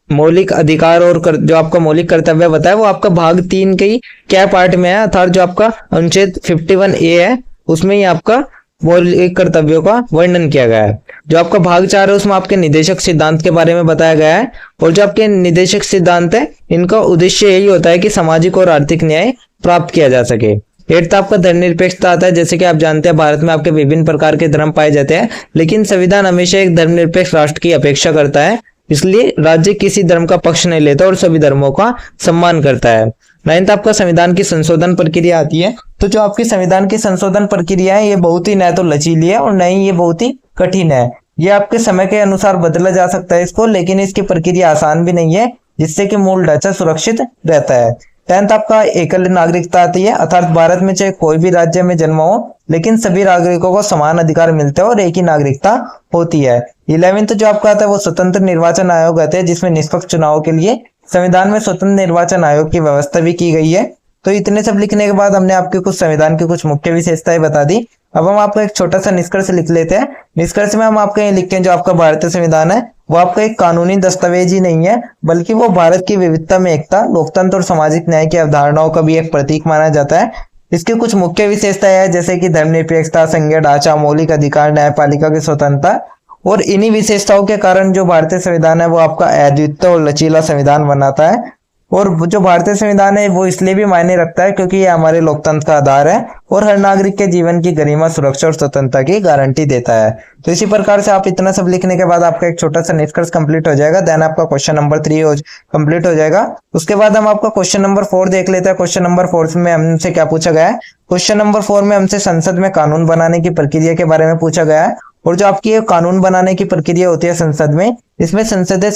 मौलिक अधिकार और जो आपका मौलिक कर्तव्य बताया वो आपका भाग 3 के ही क्या पार्ट में है, अर्थात जो आपका अनुच्छेद 51A है उसमें ही आपका मौलिक कर्तव्यों का वर्णन किया गया है। जो आपका भाग 4 है उसमें आपके निदेशक सिद्धांत के बारे में बताया गया है, और जो आपके निदेशक सिद्धांत है इनका उद्देश्य यही होता है कि सामाजिक और आर्थिक न्याय प्राप्त किया जा सके। 8th आपका धर्मनिरपेक्षता आता है। जैसे कि आप जानते हैं भारत में आपके विभिन्न प्रकार के धर्म पाए जाते हैं, लेकिन संविधान हमेशा एक धर्मनिरपेक्ष राष्ट्र की अपेक्षा करता है, इसलिए राज्य किसी धर्म का पक्ष नहीं लेता और सभी धर्मों का सम्मान करता है। 9th आपका संविधान की संशोधन प्रक्रिया आती है। तो जो आपकी संविधान की संशोधन प्रक्रिया है ये बहुत ही न तो लचीली है और न ही ये बहुत ही कठिन है। ये आपके समय के अनुसार बदला जा सकता है इसको, लेकिन इसकी प्रक्रिया आसान भी नहीं है, जिससे कि मूल ढांचा सुरक्षित रहता है। 10th आपका एकल नागरिकता आती है, अर्थात भारत में चाहे कोई भी राज्य में जन्म हो लेकिन सभी नागरिकों को समान अधिकार मिलते हैं और एक ही नागरिकता होती है। 11th जो आपका आता है वो स्वतंत्र निर्वाचन आयोग आते हैं, जिसमें निष्पक्ष चुनाव के लिए संविधान में स्वतंत्र निर्वाचन आयोग की व्यवस्था भी की गई है। तो इतने सब लिखने के बाद हमने आपके कुछ संविधान की कुछ मुख्य विशेषताएं बता दी। अब हम आपको एक छोटा सा निष्कर्ष लिख लेते हैं। निष्कर्ष में हम आपको ये लिखते हैं जो आपका भारतीय संविधान है वो आपका एक कानूनी दस्तावेज ही नहीं है, बल्कि वो भारत की विविधता में एकता, लोकतंत्र और सामाजिक न्याय की अवधारणाओं का भी एक प्रतीक माना जाता है। इसकी कुछ मुख्य विशेषताएं है जैसे कि धर्मनिरपेक्षता, संघीय ढांचा, मौलिक अधिकार, न्यायपालिका की स्वतंत्रता। और इन्हीं विशेषताओं के कारण जो भारतीय संविधान है वो आपका अद्वितीय और लचीला संविधान बनाता है। और जो भारतीय संविधान है वो इसलिए भी मायने रखता है क्योंकि ये हमारे लोकतंत्र का आधार है और हर नागरिक के जीवन की गरिमा, सुरक्षा और स्वतंत्रता की गारंटी देता है। तो इसी प्रकार से आप इतना सब लिखने के बाद आपका एक छोटा सा निष्कर्ष कंप्लीट हो जाएगा। देन आपका क्वेश्चन नंबर 3 कंप्लीट हो जाएगा। उसके बाद हम आपका क्वेश्चन नंबर 4 देख लेते हैं। क्वेश्चन नंबर 4 में हमसे क्या पूछा गया है? क्वेश्चन नंबर 4 में हमसे संसद में कानून बनाने की प्रक्रिया के बारे में पूछा गया है। और जो आपकी ये कानून बनाने की प्रक्रिया होती है संसद में, इसमें संसदीय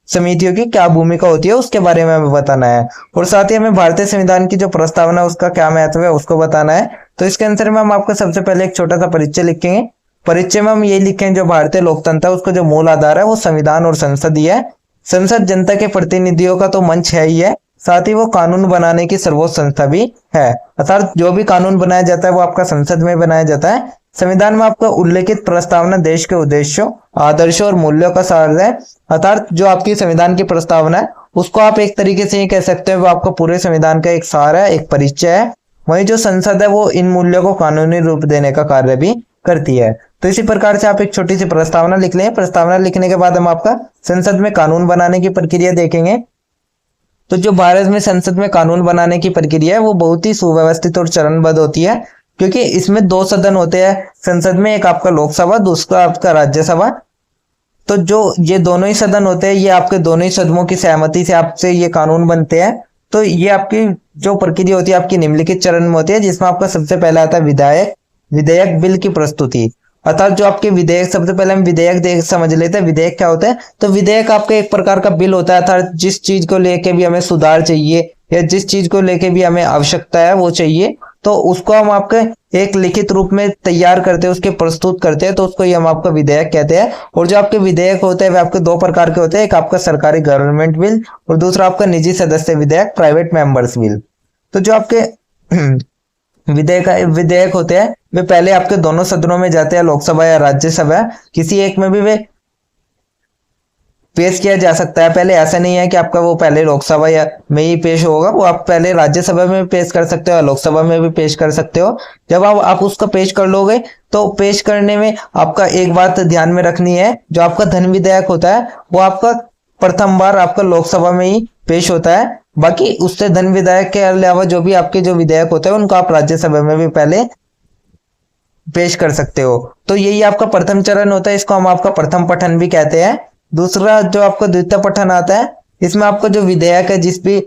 समितियों की क्या भूमिका होती है उसके बारे में हमें बताना है। और साथ ही हमें भारतीय संविधान की जो प्रस्तावना है उसका क्या महत्व है उसको बताना है। तो इसके आंसर में हम आपको सबसे पहले एक छोटा सा परिचय लिखेंगे। परिचय में हम ये लिखेंगे जो भारतीय लोकतंत्र है उसका जो मूल आधार है वो संविधान और संसद ही है। संसद जनता के प्रतिनिधियों का तो मंच है ही है, साथ ही वो कानून बनाने की सर्वोच्च संस्था भी है। अर्थात जो भी कानून बनाया जाता है वो आपका संसद में बनाया जाता है। संविधान में आपका उल्लेखित प्रस्तावना देश के उद्देश्यों, आदर्शों और मूल्यों का सार है। अर्थात जो आपकी संविधान की प्रस्तावना है उसको आप एक तरीके से ये कह सकते हैं वो आपका पूरे संविधान का एक सार है, एक परिचय है। वहीं जो संसद है वो इन मूल्यों को कानूनी रूप देने का कार्य भी करती है। तो इसी प्रकार से आप एक छोटी सी प्रस्तावना लिख लें। प्रस्तावना लिखने के बाद हम आपका संसद में कानून बनाने की प्रक्रिया देखेंगे। तो जो भारत में संसद में कानून बनाने की प्रक्रिया है वो बहुत ही सुव्यवस्थित और चरणबद्ध होती है, क्योंकि इसमें 2 सदन होते हैं संसद में, एक आपका लोकसभा, दूसरा आपका राज्यसभा। तो जो ये दोनों ही सदन होते हैं ये आपके दोनों ही सदनों की सहमति से आपसे ये कानून बनते हैं। तो ये आपकी जो प्रक्रिया होती है आपकी निम्नलिखित चरण में होती है, जिसमें आपका सबसे पहला आता है विधेयक बिल की प्रस्तुति। अर्थात जो आपके विधेयक, सबसे पहले हम विधेयक देख समझ लेते हैं विधेयक क्या होता है। तो विधेयक आपका एक प्रकार का बिल होता है, अर्थात जिस चीज को लेके भी हमें सुधार चाहिए या जिस चीज को लेके भी हमें आवश्यकता है वो चाहिए, तो उसको हम आपके एक लिखित रूप में तैयार करते हैं, उसके प्रस्तुत करते हैं, तो उसको ही हम आपका विधेयक कहते हैं। और जो आपके विधेयक होते हैं वे आपके 2 प्रकार के होते हैं, एक आपका सरकारी गवर्नमेंट बिल और दूसरा आपका निजी सदस्य विधेयक, प्राइवेट मेंबर्स बिल। तो जो आपके विधेयक होते हैं वे पहले आपके दोनों सदनों में जाते हैं, लोकसभा या राज्यसभा, किसी एक में भी वे पेश किया जा सकता है। पहले ऐसा नहीं है कि आपका वो पहले लोकसभा या में ही पेश होगा, वो आप पहले राज्यसभा में पेश कर सकते हो, लोकसभा में भी पेश कर सकते हो। जब आप उसका पेश कर लोगे तो पेश करने में आपका एक बात ध्यान में रखनी है, जो आपका धन विधेयक होता है वो आपका प्रथम बार आपका लोकसभा में ही पेश होता है। बाकी उससे धन विधेयक के अलावा जो भी आपके जो विधेयक होते हैं उनको आप राज्यसभा में भी पहले पेश कर सकते हो। तो यही आपका प्रथम चरण होता है, इसको हम आपका प्रथम पठन भी कहते हैं। दूसरा जो आपका द्वितीय पठन आता है, इसमें आपका जो विधेयक है जिस भी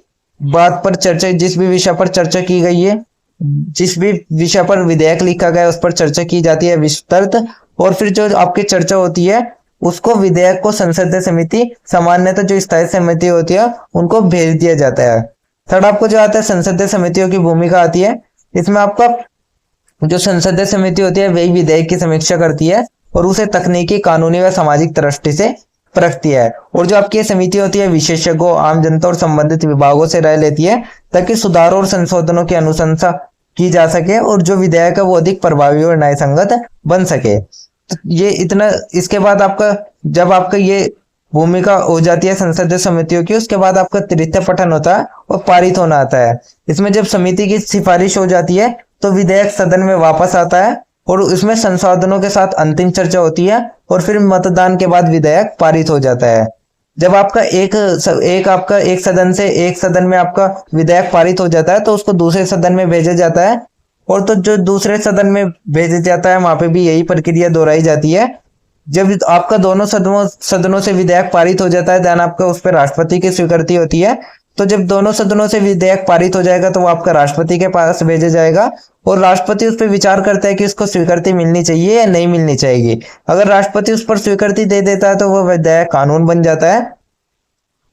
बात पर चर्चा, जिस भी विषय पर चर्चा की गई है, जिस भी विषय पर विधेयक लिखा गया है उस पर चर्चा की जाती है विस्तृत। और फिर जो आपकी चर्चा होती है उसको विधेयक को संसदीय समिति, सामान्यतः जो स्थायी समिति होती है उनको भेज दिया जाता है। थर्ड आपको जो आता है संसदीय समितियों की भूमिका आती है। इसमें आपका जो संसदीय समिति होती है वही विधेयक की समीक्षा करती है और उसे तकनीकी, कानूनी व सामाजिक दृष्टि से परखती है। और जो आपकी समिति होती है विशेषज्ञों, आम जनता और संबंधित विभागों से राय लेती है ताकि सुधारों और संशोधनों की अनुशंसा की जा सके और जो विधेयक है वो अधिक प्रभावी और न्यायसंगत बन सके। तो ये इतना, इसके बाद आपका जब आपका ये भूमिका हो जाती है संसदीय समितियों की, उसके बाद आपका तृतीय पठन होता है और पारित होना आता है। इसमें जब समिति की सिफारिश हो जाती है तो विधेयक सदन में वापस आता है और इसमें संशोधनों के साथ अंतिम चर्चा होती है और फिर मतदान के बाद विधेयक पारित हो जाता है। जब आपका एक सदन में आपका विधेयक पारित हो जाता है तो उसको दूसरे सदन में भेजा जाता है, और तो जो दूसरे सदन में भेजा जाता है वहां पे भी यही प्रक्रिया दोहराई जाती है। जब आपका दोनों सदनों से विधेयक पारित हो जाता है देन आपका उस पर राष्ट्रपति की स्वीकृति होती है। तो जब दोनों सदनों से विधेयक पारित हो जाएगा तो वो आपका राष्ट्रपति के पास भेजा जाएगा और राष्ट्रपति उस पर विचार करता है कि इसको स्वीकृति मिलनी चाहिए या नहीं मिलनी चाहिए। अगर राष्ट्रपति उस पर स्वीकृति दे देता है तो वो विधेयक कानून बन जाता है।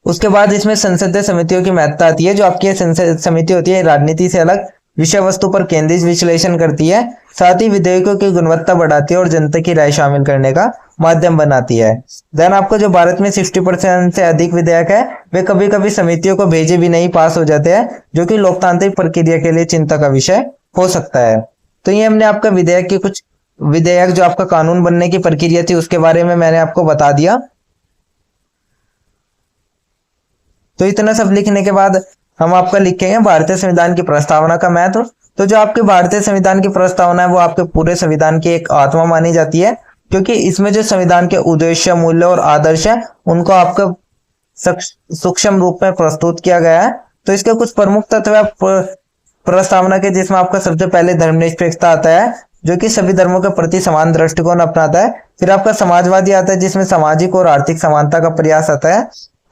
उसके बाद इसमें संसदीय समितियों की महत्ता आती है। जो आपकी संसदीय समिति होती है राजनीति से अलग विषय वस्तु पर केंद्रित विश्लेषण करती है, साथ ही विधेयकों की गुणवत्ता बढ़ाती है और जनता की राय शामिल करने का माध्यम बनाती है। देन आपको जो भारत में 60% से अधिक विधेयक है वे कभी कभी समितियों को भेजे भी नहीं पास हो जाते हैं, जो कि लोकतांत्रिक प्रक्रिया के लिए चिंता का विषय हो सकता है। तो ये हमने आपका विधेयक जो आपका कानून बनने की प्रक्रिया थी उसके बारे में मैंने आपको बता दिया। तो इतना सब लिखने के बाद हम आपका लिखेंगे भारतीय संविधान की प्रस्तावना का महत्व। तो जो आपके भारतीय संविधान की प्रस्तावना है वो आपके पूरे संविधान की एक आत्मा मानी जाती है, क्योंकि इसमें जो संविधान के उद्देश्य, मूल्य और आदर्श है उनको आपको सूक्ष्म रूप में प्रस्तुत किया गया है। तो इसके कुछ प्रमुख तत्व है प्रस्तावना के, जिसमें आपका सबसे पहले धर्मनिरपेक्षता आता है, जो कि सभी धर्मों के प्रति समान दृष्टिकोण अपनाता है। फिर आपका समाजवादी आता है, जिसमें सामाजिक और आर्थिक समानता का प्रयास आता है।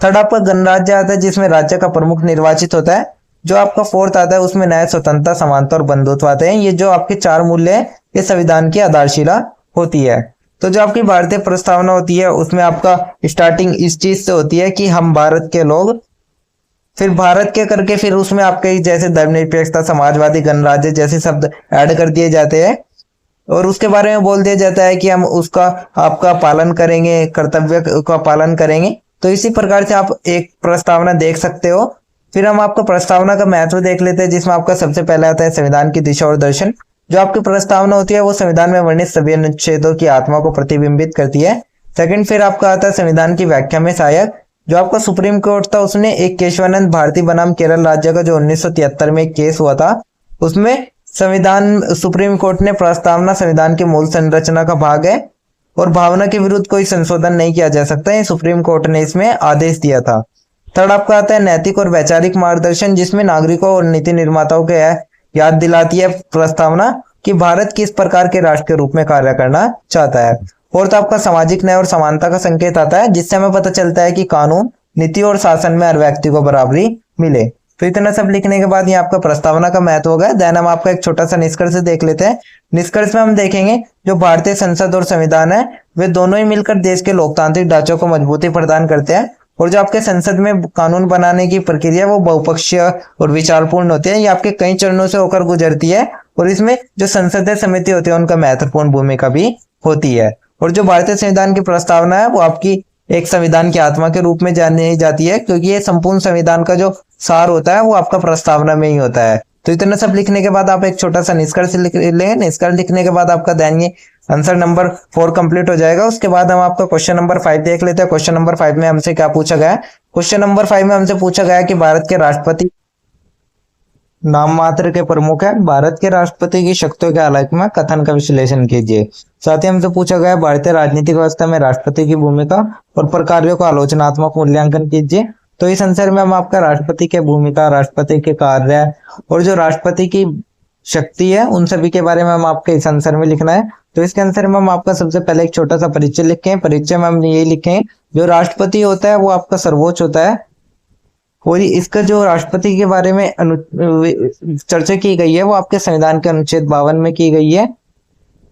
थर्ड आपका गणराज्य आता है, जिसमें राज्य का प्रमुख निर्वाचित होता है। जो आपका फोर्थ आता है, उसमें न्याय, स्वतंत्रता, समानता और बंधुत्व आते हैं। ये जो आपके चार मूल्य है, ये संविधान की आधारशिला होती है। तो जो आपकी भारतीय प्रस्तावना होती है उसमें आपका स्टार्टिंग इस चीज से होती है कि हम भारत के लोग, फिर भारत के करके फिर उसमें आपके जैसे धर्मनिरपेक्षता, समाजवादी, गणराज्य जैसे शब्द ऐड कर दिए जाते हैं और उसके बारे में बोल दिया जाता है कि हम उसका आपका पालन करेंगे, कर्तव्य का पालन करेंगे। तो इसी प्रकार से आप एक प्रस्तावना देख सकते हो। फिर हम आपको प्रस्तावना का महत्व देख लेते हैं, जिसमें आपका सबसे पहले आता है संविधान की दिशा और दर्शन। जो आपकी प्रस्तावना होती है वो संविधान में वर्णित सभी अनुच्छेदों की आत्मा को प्रतिबिंबित करती है। सेकंड, फिर आपका आता है संविधान की व्याख्या में सहायक। जो आपका सुप्रीम कोर्ट था उसने एक केशवानंद भारती बनाम केरल राज्य का जो 1973 में एक केस हुआ था, उसमें सुप्रीम कोर्ट ने प्रस्तावना संविधान की मूल संरचना का भाग है और भावना के विरुद्ध कोई संशोधन नहीं किया जा सकता है, सुप्रीम कोर्ट ने इसमें आदेश दिया था। थर्ड आपका आता है नैतिक और वैचारिक मार्गदर्शन, जिसमें नागरिकों और नीति निर्माताओं को याद दिलाती है प्रस्तावना कि भारत किस प्रकार के राष्ट्र के रूप में कार्य करना चाहता है। फोर्थ आपका सामाजिक न्याय और समानता का संकेत आता है, जिससे हमें पता चलता है कि कानून, नीति और शासन में हर व्यक्ति को बराबरी मिले। तो इतना सब लिखने के बाद ये आपका प्रस्तावना का महत्व हो गया। देन हम आपका एक छोटा सा निष्कर्ष देख लेते हैं। निष्कर्ष में हम देखेंगे जो भारतीय संसद और संविधान है वे दोनों ही मिलकर देश के लोकतांत्रिक ढांचों को मजबूती प्रदान करते हैं और जो आपके संसद में कानून बनाने की प्रक्रिया वो बहुपक्षीय और विचारपूर्ण होती है। ये आपके कई चरणों से होकर गुजरती है और इसमें जो संसदीय समिति होती है उनका महत्वपूर्ण भूमिका भी होती है। और जो भारतीय संविधान की प्रस्तावना है वो आपकी एक संविधान की आत्मा के रूप में जानी जाती है, क्योंकि ये संपूर्ण संविधान का जो सार होता है वो आपका प्रस्तावना में ही होता है। तो इतना सब लिखने के बाद आप एक छोटा सा निष्कर्ष लिख लेंगे। निष्कर्ष लिखने के बाद आपका देंगे आंसर नंबर 4 कंप्लीट हो जाएगा। उसके बाद हम आपका क्वेश्चन नंबर 5 देख लेते हैं। क्वेश्चन नंबर 5 में हमसे क्या पूछा गया है? क्वेश्चन नंबर 5 में हमसे पूछा गया कि भारत के राष्ट्रपति नाम मात्र के प्रमुख है, भारत के राष्ट्रपति की शक्तियों के आलोक में कथन का विश्लेषण कीजिए। साथ ही हमसे पूछा गया भारतीय राजनीतिक व्यवस्था में राष्ट्रपति की भूमिका और प्रकारों का आलोचनात्मक मूल्यांकन कीजिए। तो इस आंसर में हम आपका राष्ट्रपति की भूमिका, राष्ट्रपति के कार्य और जो राष्ट्रपति की शक्ति है उन सभी के बारे में हम आपके इस आंसर में लिखना है। तो इसके आंसर में हम आपका सबसे पहले एक छोटा सा परिचय लिखें। परिचय में हम ये लिखें जो राष्ट्रपति होता है वो आपका सर्वोच्च होता है और इसका जो राष्ट्रपति के बारे में चर्चा की गई है वो आपके संविधान के अनुच्छेद 52 में की गई है,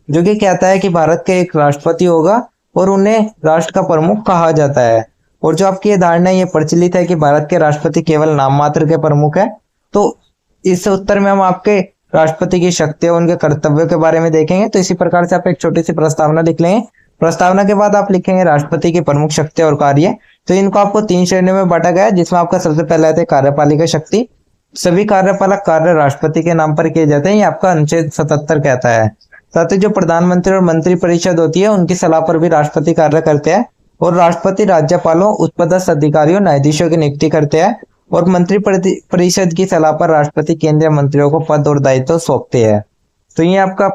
जो कि कहता है कि भारत का एक राष्ट्रपति होगा और उन्हें राष्ट्र का प्रमुख कहा जाता है। और जो आपकी ये धारणा ये प्रचलित है कि भारत के राष्ट्रपति केवल नाम मात्र के प्रमुख है। तो इस उत्तर में हम आपके राष्ट्रपति की शक्ति और उनके कर्तव्यों के बारे में देखेंगे। तो इसी प्रकार से आप एक छोटी सी प्रस्तावना लिख लेंगे। प्रस्तावना के बाद आप लिखेंगे राष्ट्रपति की प्रमुख शक्ति और कार्य। तो इनको आपको 3 श्रेणियों में बांटा गया है, जिसमें आपका सबसे पहले आता है कार्यपालिका शक्ति। सभी कार्यपालक कार्य राष्ट्रपति के नाम पर किए जाते हैं, ये आपका अनुच्छेद 77 कहता है। साथ ही जो प्रधानमंत्री और मंत्री परिषद होती है उनकी सलाह पर भी राष्ट्रपति कार्य करते हैं और राष्ट्रपति राज्यपालों, उच्चपदस्थ अधिकारियों, न्यायाधीशों की नियुक्ति करते हैं और मंत्री परिषद की सलाह पर राष्ट्रपति केंद्रीय मंत्रियों को पद और दायित्व सौंपते हैं। तो ये आपका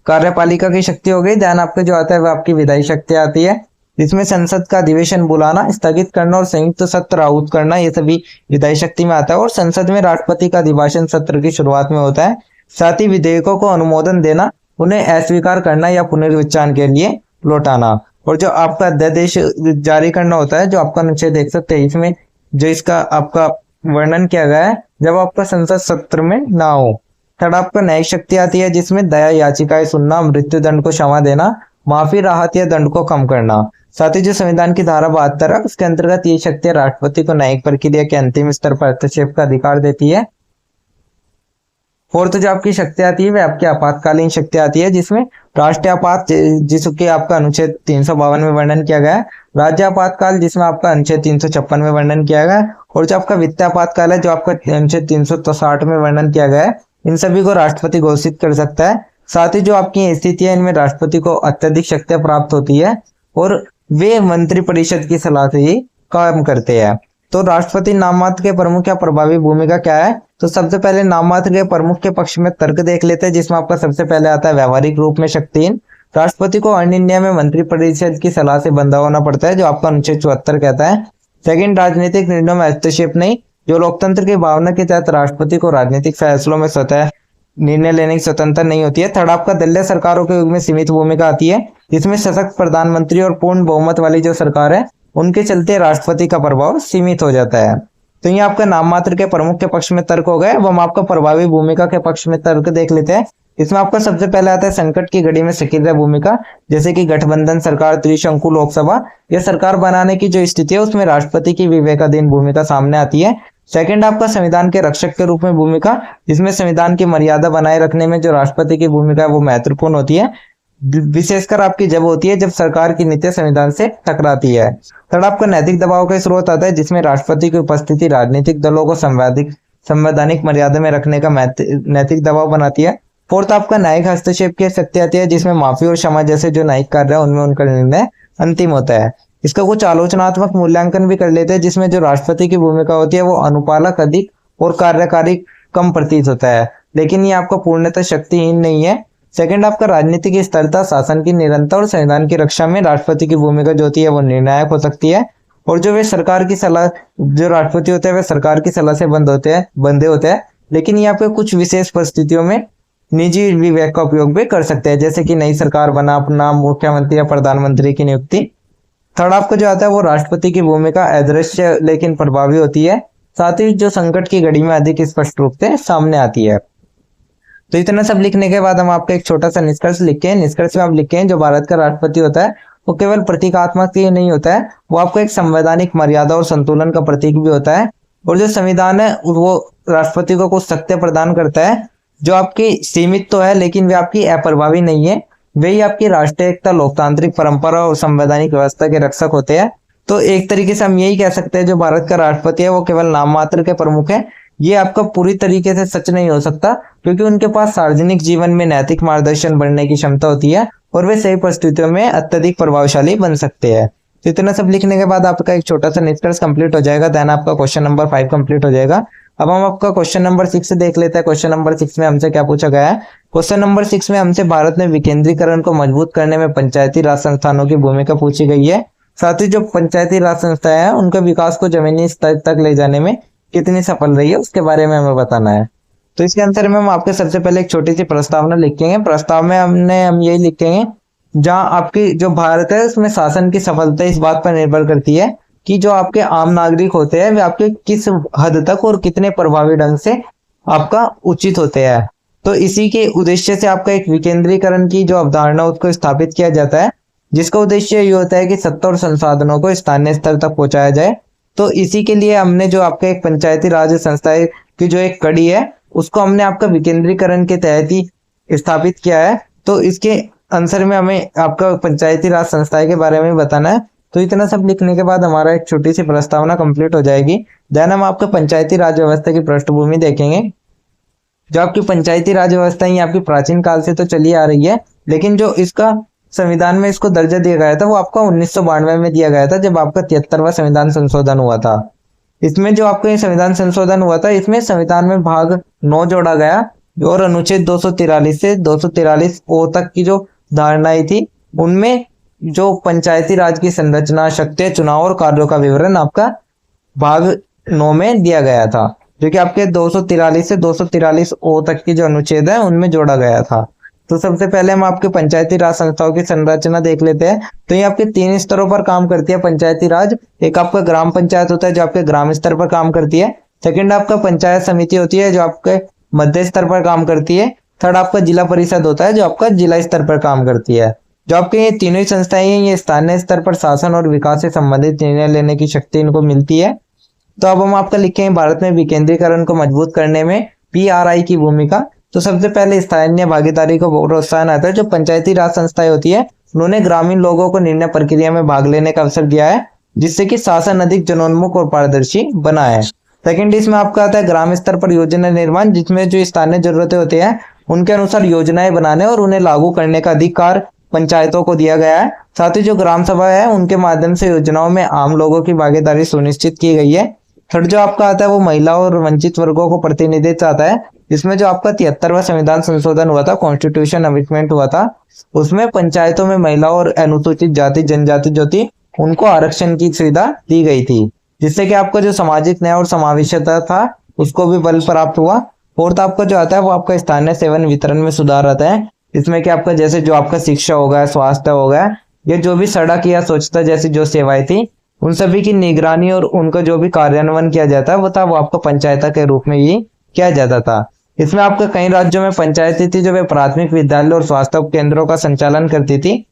कार्यपालिका की शक्ति हो गई। ध्यान आपका जो आता है वह आपकी विधायी शक्ति आती है, जिसमें संसद का अधिवेशन बुलाना, स्थगित करना और संयुक्त सत्र आहूत करना ये सभी विधायी शक्ति में आता है। और संसद में राष्ट्रपति का अभिभाषण सत्र की शुरुआत में होता है। साथ ही विधेयकों को अनुमोदन देना, उन्हें अस्वीकार करना या पुनर्विचार के लिए लौटाना और जो आपका अध्यादेश जारी करना होता है, जो आपका अनुच्छेद 123 में जो इसका आपका वर्णन किया गया है, जब आपका संसद सत्र में ना हो। थर्ड आपका न्यायिक शक्ति आती है, जिसमें दया याचिकाएं सुनना, मृत्यु दंड को क्षमा देना, माफी, राहत या दंड को कम करना। साथ ही जो संविधान की धारा 72 है उसके अंतर्गत ये शक्ति राष्ट्रपति को न्यायिक प्रक्रिया के अंतिम स्तर पर हस्तक्षेप का अधिकार देती है। फोर्थ जो आपकी शक्ति आती है वह आपकी आपातकालीन शक्ति आती है, जिसमें राष्ट्रीय आपात जिसके आपका अनुच्छेद 352 में वर्णन किया गया है, राज्य आपातकाल जिसमें आपका अनुच्छेद 356 में वर्णन किया गया है और जो आपका वित्तीय आपातकाल है जो आपका अनुच्छेद 360 में वर्णन किया गया है, इन सभी को राष्ट्रपति घोषित कर सकता है। साथ ही जो आपकी स्थिति है इनमें राष्ट्रपति को अत्यधिक शक्तियां प्राप्त होती है और वे मंत्री परिषद की सलाह से ही काम करते हैं। तो राष्ट्रपति नाम मात्र के प्रमुख या प्रभावी भूमिका क्या है? तो सबसे पहले नाममात्र के प्रमुख के पक्ष में तर्क देख लेते हैं, जिसमें आपका सबसे पहले आता है व्यवहारिक रूप में शक्तिहीन। राष्ट्रपति को ऑल इंडिया में मंत्रिपरिषद की सलाह से बंधा होना पड़ता है, जो आपका अनुच्छेद 74 कहता है। सेकंड, राजनीतिक निर्णयों में हस्तक्षेप नहीं, जो लोकतंत्र की भावना के तहत राष्ट्रपति को राजनीतिक फैसलों में स्वतः निर्णय लेने की स्वतंत्रता नहीं होती है। थर्ड, आपका दलीय सरकारों के युग में सीमित भूमिका आती है, जिसमें सशक्त प्रधानमंत्री और पूर्ण बहुमत वाली जो सरकार है उनके चलते राष्ट्रपति का प्रभाव सीमित हो जाता है। तो ये आपका नाम मात्र के प्रमुख के पक्ष में तर्क हो गए। अब हम आपका प्रभावी भूमिका के पक्ष में तर्क देख लेते हैं। इसमें आपका सबसे पहले आता है संकट की घड़ी में सक्रिय भूमिका, जैसे कि गठबंधन सरकार, त्रिशंकु लोकसभा, यह सरकार बनाने की जो स्थिति है उसमें राष्ट्रपति की विवेकाधीन भूमिका सामने आती है। सेकंड, आपका संविधान के रक्षक के रूप में भूमिका, जिसमें संविधान की मर्यादा बनाए रखने में जो राष्ट्रपति की भूमिका है वो महत्वपूर्ण होती है, विशेषकर आपकी जब होती है जब सरकार की नीति संविधान से टकराती है। थर्ड, आपका नैतिक दबाव का स्रोत आता है, जिसमें राष्ट्रपति की उपस्थिति राजनीतिक दलों को संवैधानिक मर्यादा में रखने का नैतिक दबाव बनाती है। फोर्थ, आपका न्यायिक हस्तक्षेप की शक्ति आती है, जिसमें माफी और क्षमा जैसे जो न्यायिक कार्य है उनमें उनका निर्णय अंतिम होता है। इसका कुछ आलोचनात्मक मूल्यांकन भी कर लेते हैं, जिसमें जो राष्ट्रपति की भूमिका होती है वो अनुपालक अधिक और कार्यकारी कम प्रतीत होता है, लेकिन ये आपका पूर्णतः शक्तिहीन नहीं है। सेकंड, आपका राजनीतिक स्थिरता, शासन की निरंतरता और संविधान की रक्षा में राष्ट्रपति की भूमिका जो होती है वो निर्णायक हो सकती है। और जो वे सरकार की सलाह, जो राष्ट्रपति होते हैं वे सरकार की सलाह से बंधे होते हैं, लेकिन यहाँ पे कुछ विशेष परिस्थितियों में निजी विवेक का उपयोग भी कर सकते हैं, जैसे कि नई सरकार बना, अपना मुख्यमंत्री या प्रधानमंत्री की नियुक्ति। थर्ड, आपको जो आता है वो राष्ट्रपति की भूमिका अदृश्य लेकिन प्रभावी होती है, साथ ही जो संकट की घड़ी में अधिक स्पष्ट रूप से सामने आती है। तो इतना सब लिखने के बाद हम आपका एक छोटा सा निष्कर्ष लिखे हैं। निष्कर्ष में आप लिखे हैं जो भारत का राष्ट्रपति होता है वो केवल प्रतीकात्मक ही नहीं होता है, वो आपको एक संवैधानिक मर्यादा और संतुलन का प्रतीक भी होता है। और जो संविधान है वो राष्ट्रपति को कुछ शक्तियां प्रदान करता है जो आपकी सीमित तो है लेकिन वे आपकी अप्रभावी नहीं है। वही आपकी राष्ट्रीय एकता, लोकतांत्रिक परंपरा और संवैधानिक व्यवस्था के रक्षक होते हैं। तो एक तरीके से हम यही कह सकते हैं जो भारत का राष्ट्रपति है वो केवल नाम मात्र के प्रमुख है। ये आपका पूरी तरीके से सच नहीं हो सकता, क्योंकि उनके पास सार्वजनिक जीवन में नैतिक मार्गदर्शन बनने की क्षमता होती है और वे सही परिस्थितियों में अत्यधिक प्रभावशाली बन सकते हैं। तो इतना सब लिखने के बाद आपका एक छोटा सा निष्कर्ष कंप्लीट हो जाएगा, देन आपका क्वेश्चन नंबर 5 कंप्लीट हो जाएगा। अब हम आपका क्वेश्चन नंबर 6 देख लेते हैं। क्वेश्चन नंबर 6 में हमसे क्या पूछा गया है। क्वेश्चन नंबर 6 में हमसे भारत में विकेंद्रीकरण को मजबूत करने में पंचायती राज संस्थानों की भूमिका पूछी गई है। साथ ही जो पंचायती राज संस्थाएं हैं उनके विकास को जमीनी स्तर तक ले जाने में कितनी सफल रही है उसके बारे में हमें बताना है। तो इसके आंसर में हम आपके सबसे पहले एक छोटी सी प्रस्तावना लिखेंगे। प्रस्ताव में हम यही लिखेंगे, जहां आपकी जो भारत है उसमें शासन की सफलता इस बात पर निर्भर करती है कि जो आपके आम नागरिक होते हैं वे आपके किस हद तक और कितने प्रभावी ढंग से आपका उचित होते हैं। तो इसी के उद्देश्य से आपका एक विकेंद्रीकरण की जो अवधारणा उसको स्थापित किया जाता है, जिसका उद्देश्य ये होता है कि सत्ता और संसाधनों को स्थानीय स्तर तक पहुंचाया जाए। तो इसी के लिए हमने जो आपका एक पंचायती राज संस्थाएं की जो एक कड़ी है उसको हमने आपका विकेंद्रीकरण के तहत ही स्थापित किया है। तो इसके आंसर में हमें आपका पंचायती राज संस्थाएं के बारे में बताना है। तो इतना सब लिखने के बाद हमारा एक छोटी सी प्रस्तावना कंप्लीट हो जाएगी। देन हम आपका पंचायती राज व्यवस्था की पृष्ठभूमि देखेंगे। जो आपकी पंचायती राज व्यवस्था है ये आपकी प्राचीन काल से तो चली आ रही है, लेकिन जो इसका संविधान में इसको दर्जा दिया गया था वो आपका 1992 में दिया गया था, जब आपका 73वां संविधान संशोधन हुआ था। इसमें जो आपका ये संविधान संशोधन हुआ था इसमें संविधान में भाग 9 जोड़ा गया और अनुच्छेद 243 से 243 ओ तक की जो धारणाएं थी उनमें जो पंचायती राज की संरचना, शक्तियां, चुनाव और कार्यों का विवरण आपका भाग 9 में दिया गया था, जो कि आपके 243 से 243 ओ तक की जो अनुच्छेद है उनमें जोड़ा गया था। तो सबसे पहले हम आपके पंचायती राज संस्थाओं की संरचना देख लेते हैं। तो ये आपके 3 स्तरों पर काम करती है पंचायती राज। एक आपका ग्राम पंचायत होता है जो आपके ग्राम स्तर पर काम करती है। सेकंड आपका पंचायत समिति होती है जो आपके मध्य स्तर पर काम करती है। थर्ड आपका जिला परिषद होता है जो आपका जिला स्तर पर काम करती है। जो आपके ये तीनों ही संस्थाएं हैं ये स्थानीय स्तर पर शासन और विकास से संबंधित निर्णय लेने की शक्ति इनको मिलती है। तो अब हम आपका लिखेंगे भारत में विकेंद्रीकरण को मजबूत करने में PRI की भूमिका। तो सबसे पहले स्थानीय भागीदारी को प्रोत्साहन आता है। जो पंचायती राज संस्थाएं होती है उन्होंने ग्रामीण लोगों को निर्णय प्रक्रिया में भाग लेने का अवसर दिया है, जिससे कि शासन अधिक जनोन्मुख और पारदर्शी बना है। सेकंड इसमें आपका आता है ग्राम स्तर पर योजना निर्माण, जिसमें जो स्थानीय जरूरतें होती हैं उनके अनुसार योजनाएं बनाने और उन्हें लागू करने का अधिकार पंचायतों को दिया गया है। साथ ही जो ग्राम सभा है उनके माध्यम से योजनाओं में आम लोगों की भागीदारी सुनिश्चित की गई है। थर्ड जो आपका आता है वो महिला और वंचित वर्गों को प्रतिनिधित्व आता है, जिसमें जो आपका 73वां संविधान संशोधन हुआ था, कॉन्स्टिट्यूशन अमेंडमेंट हुआ था, उसमें पंचायतों में महिलाओं और अनुसूचित जाति जनजाति जो थी उनको आरक्षण की सुविधा दी गई थी, जिससे कि आपका जो सामाजिक न्याय और समावेशिता था उसको भी बल प्राप्त हुआ। फोर्थ आपका जो आता है वो आपका स्थानीय सेवन वितरण में सुधार आता है, जिसमें कि आपका जैसे जो आपका शिक्षा हो गया, स्वास्थ्य हो गया, या जो भी सड़क या स्वच्छता जैसी जो सेवाएं थी उन सभी की निगरानी और उनका जो भी कार्यान्वयन किया जाता है वो आपका पंचायत के रूप में ही किया जाता था। इसमें आपका कई राज्यों में पंचायती थी जो वे प्राथमिक विद्यालय और स्वास्थ्य केंद्रों का संचालन करती थी।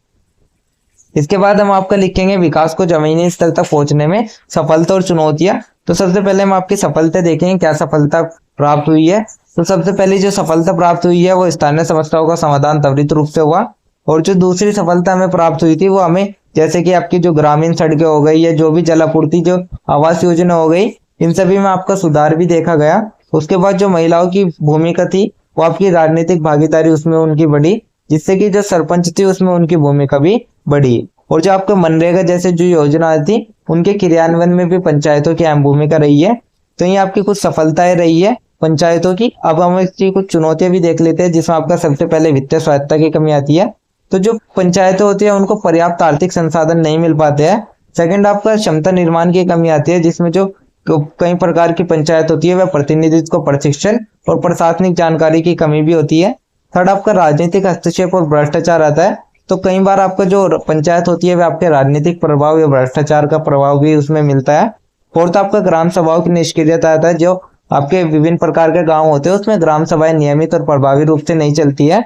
इसके बाद हम आपका लिखेंगे विकास को जमीनी स्तर तक पहुंचने में सफलता और चुनौतियां। तो सबसे पहले हम आपकी सफलता देखेंगे, क्या सफलता प्राप्त हुई है। तो सबसे पहले जो सफलता प्राप्त हुई है वो स्थानीय समस्याओं का समाधान त्वरित रूप से हुआ, और जो दूसरी सफलता हमें प्राप्त हुई थी वो हमें जैसे कि आपकी जो ग्रामीण सड़कें हो गई या जो भी जलापूर्ति जो आवास योजना हो गई, इन सभी में आपका सुधार भी देखा गया। उसके बाद जो महिलाओं की भूमिका थी वो आपकी राजनीतिक भागीदारी उसमें उनकी बढ़ी, जिससे कि जो सरपंच थी उसमें उनकी भूमिका भी बढ़ी। और जो आपको मनरेगा जैसे जो योजना थी उनके क्रियान्वयन में भी पंचायतों की अहम भूमिका रही है। तो ये आपकी कुछ सफलताएं रही है पंचायतों की। अब हम इसकी कुछ चुनौतियां भी देख लेते हैं, जिसमें आपका सबसे पहले वित्तीय स्वायत्तता की कमी आती है। तो जो पंचायतें होती है उनको पर्याप्त आर्थिक संसाधन नहीं मिल पाते हैं। सेकंड आपका क्षमता निर्माण की कमी आती है, जिसमें जो कई प्रकार की पंचायत होती है वह प्रतिनिधित्व को प्रशिक्षण और प्रशासनिक जानकारी की कमी भी होती है। थर्ड आपका राजनीतिक हस्तक्षेप और भ्रष्टाचार आता है। तो कई बार आपका जो पंचायत होती है वह आपके राजनीतिक प्रभाव या भ्रष्टाचार का प्रभाव भी उसमें मिलता है। फोर्थ आपका ग्राम सभाओं की निष्क्रियता आता है। जो आपके विभिन्न प्रकार के गांव होते हैं उसमें ग्राम सभाएं नियमित और प्रभावी रूप से नहीं चलती है।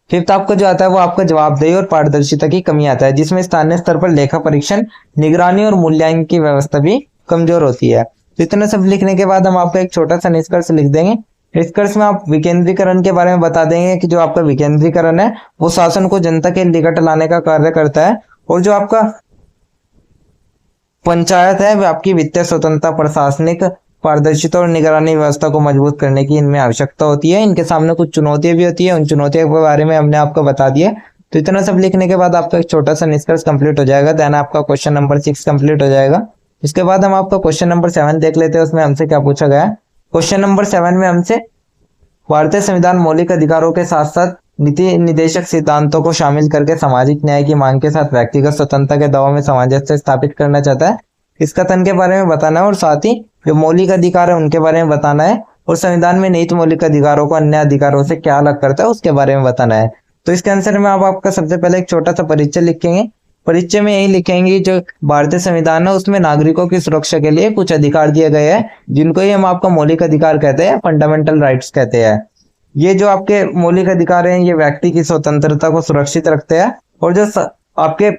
फिफ्थ आपका जो आता है वो आपका जवाबदेही और पारदर्शिता की कमी आता है, जिसमें स्थानीय स्तर पर लेखा परीक्षण, निगरानी और मूल्यांकन की व्यवस्था भी कमजोर होती है। तो इतना सब लिखने के बाद हम आपको एक छोटा सा निष्कर्ष लिख देंगे। निष्कर्ष में आप विकेंद्रीकरण के बारे में बता देंगे कि जो आपका विकेंद्रीकरण है वो शासन को जनता के निकट लाने का कार्य करता है, और जो आपका पंचायत है वह आपकी वित्तीय स्वतंत्रता, प्रशासनिक पारदर्शिता और निगरानी व्यवस्था को मजबूत करने की इनमें आवश्यकता होती है। इनके सामने कुछ चुनौतियां भी होती है, उन चुनौतियों के बारे में हमने आपको बता दिया। तो इतना सब लिखने के बाद आपका एक छोटा सा निष्कर्ष कंप्लीट हो जाएगा। देन आपका क्वेश्चन नंबर 6 कंप्लीट हो जाएगा। इसके बाद हम आपका क्वेश्चन नंबर 7 देख लेते हैं, उसमें हमसे क्या पूछा गया है। क्वेश्चन नंबर 7 में हमसे भारतीय संविधान मौलिक अधिकारों के साथ साथ नीति निदेशक सिद्धांतों को शामिल करके सामाजिक न्याय की मांग के साथ व्यक्तिगत स्वतंत्रता के दावों में सामंजस्य स्थापित करना चाहता है। इस कथन के बारे में बताना है, और साथ ही जो मौलिक अधिकार है उनके बारे में बताना है, और संविधान में निहित मौलिक अधिकारों को अन्य अधिकारों से क्या अलग करता है उसके बारे में बताना है। तो इसके आंसर में आप आपका सबसे पहले एक छोटा सा परिचय लिखेंगे। परिचय में यही लिखेंगे जो भारतीय संविधान है उसमें नागरिकों की सुरक्षा के लिए कुछ अधिकार दिए गए हैं, जिनको ही हम आपका मौलिक अधिकार कहते हैं, फंडामेंटल राइट्स कहते हैं। ये जो आपके मौलिक अधिकार हैं ये व्यक्ति की स्वतंत्रता को सुरक्षित रखते हैं, और जो आपके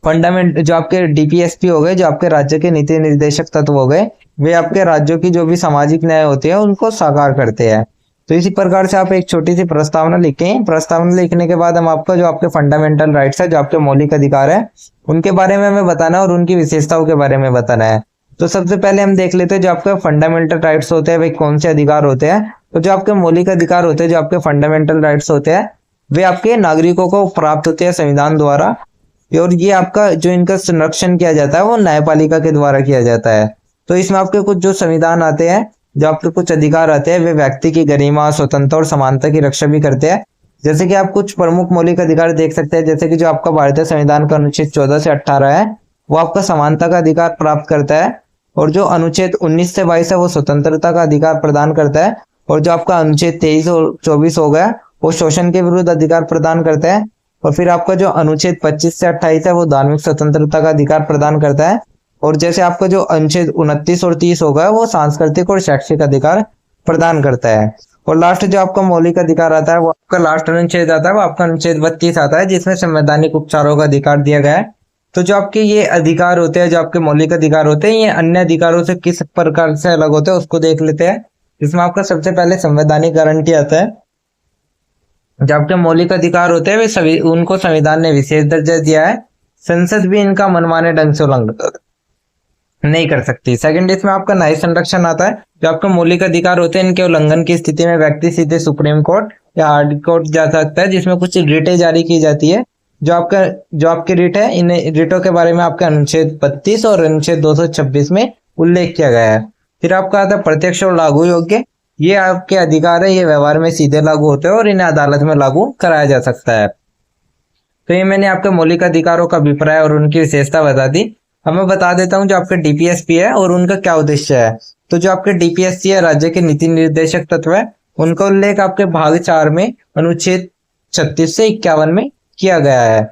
फंडामेंट जो आपके डीपीएसपी हो गए, जो आपके राज्य के नीति निर्देशक तत्व हो गए, वे आपके राज्यों की जो भी सामाजिक न्याय होते हैं उनको साकार करते हैं। तो इसी प्रकार से आप एक छोटी सी प्रस्तावना लिखें। प्रस्तावना लिखने के बाद हम आपका जो आपके फंडामेंटल राइट्स है, जो आपके मौलिक अधिकार है, उनके बारे में हमें बताना है और उनकी विशेषताओं के बारे में बताना है। तो सबसे पहले हम देख लेते हैं जो आपके फंडामेंटल राइट्स होते हैं वे कौन से अधिकार होते हैं। तो जो आपके मौलिक अधिकार होते हैं, जो आपके फंडामेंटल राइट्स होते हैं, वे आपके नागरिकों को प्राप्त होते हैं संविधान द्वारा, और ये आपका जो इनका संरक्षण किया जाता है वो न्यायपालिका के द्वारा किया जाता है। तो इसमें आपके कुछ जो संविधान आते हैं, जो आपके कुछ अधिकार आते हैं, वे व्यक्ति की गरिमा, स्वतंत्रता और समानता की रक्षा भी करते हैं। जैसे कि आप कुछ प्रमुख मौलिक अधिकार देख सकते हैं, जैसे कि जो आपका भारतीय संविधान का अनुच्छेद 14 से 18 है वो आपका समानता का अधिकार प्राप्त करता है, और जो अनुच्छेद 19 से 22 है वो स्वतंत्रता का अधिकार प्रदान करता है, और जो आपका अनुच्छेद 23 और 24 हो गया वो शोषण के विरुद्ध अधिकार प्रदान करता है, और फिर आपका जो अनुच्छेद 25 से 28 है वो धार्मिक स्वतंत्रता का अधिकार प्रदान करता है, और जैसे आपका जो अनुच्छेद 29 और 30 होगा वो सांस्कृतिक और शैक्षिक अधिकार प्रदान करता है। और लास्ट जो आपका मौलिक अधिकार आता है वो आपका लास्ट अनुच्छेद आता है, वो आपका अनुच्छेद 32 आता है, जिसमें संवैधानिक उपचारों का अधिकार दिया गया है। तो जो आपके ये अधिकार होते हैं, जो आपके मौलिक अधिकार होते हैं, ये अन्य अधिकारों से किस प्रकार से अलग होते हैं उसको देख लेते हैं। इसमें आपका सबसे पहले संवैधानिक गारंटी आता है। जो आपके मौलिक अधिकार होते हैं वे सभी उनको संविधान ने विशेष दर्जा दिया है, संसद भी इनका मनमाने ढंग से उल्लंघन नहीं कर सकती। सेकंड, इसमें आपका न्याय संरक्षण आता है। जो आपके मौलिक अधिकार होते हैं इनके उल्लंघन की स्थिति में व्यक्ति सीधे सुप्रीम कोर्ट या हाई कोर्ट जा सकता है, जिसमें कुछ रिटें जारी की जाती है। जो आपके रिट है, इन रिटों के बारे में आपके अनुच्छेद 32 और अनुच्छेद 226 में उल्लेख किया गया है। फिर आपका आता है प्रत्यक्ष और लागू योग्य। ये आपके अधिकार है, ये व्यवहार में सीधे लागू होते हैं और इन्हें अदालत में लागू कराया जा सकता है। तो ये मैंने आपके मौलिक अधिकारों का अभिप्राय और उनकी विशेषता बता दी। अब मैं बता देता हूँ जो आपके डीपीएसपी है और उनका क्या उद्देश्य है। तो जो आपके डीपीएसपी है, राज्य के नीति निर्देशक तत्व है, उनका उल्लेख आपके भाग 4 में अनुच्छेद 36 से 51 में किया गया है।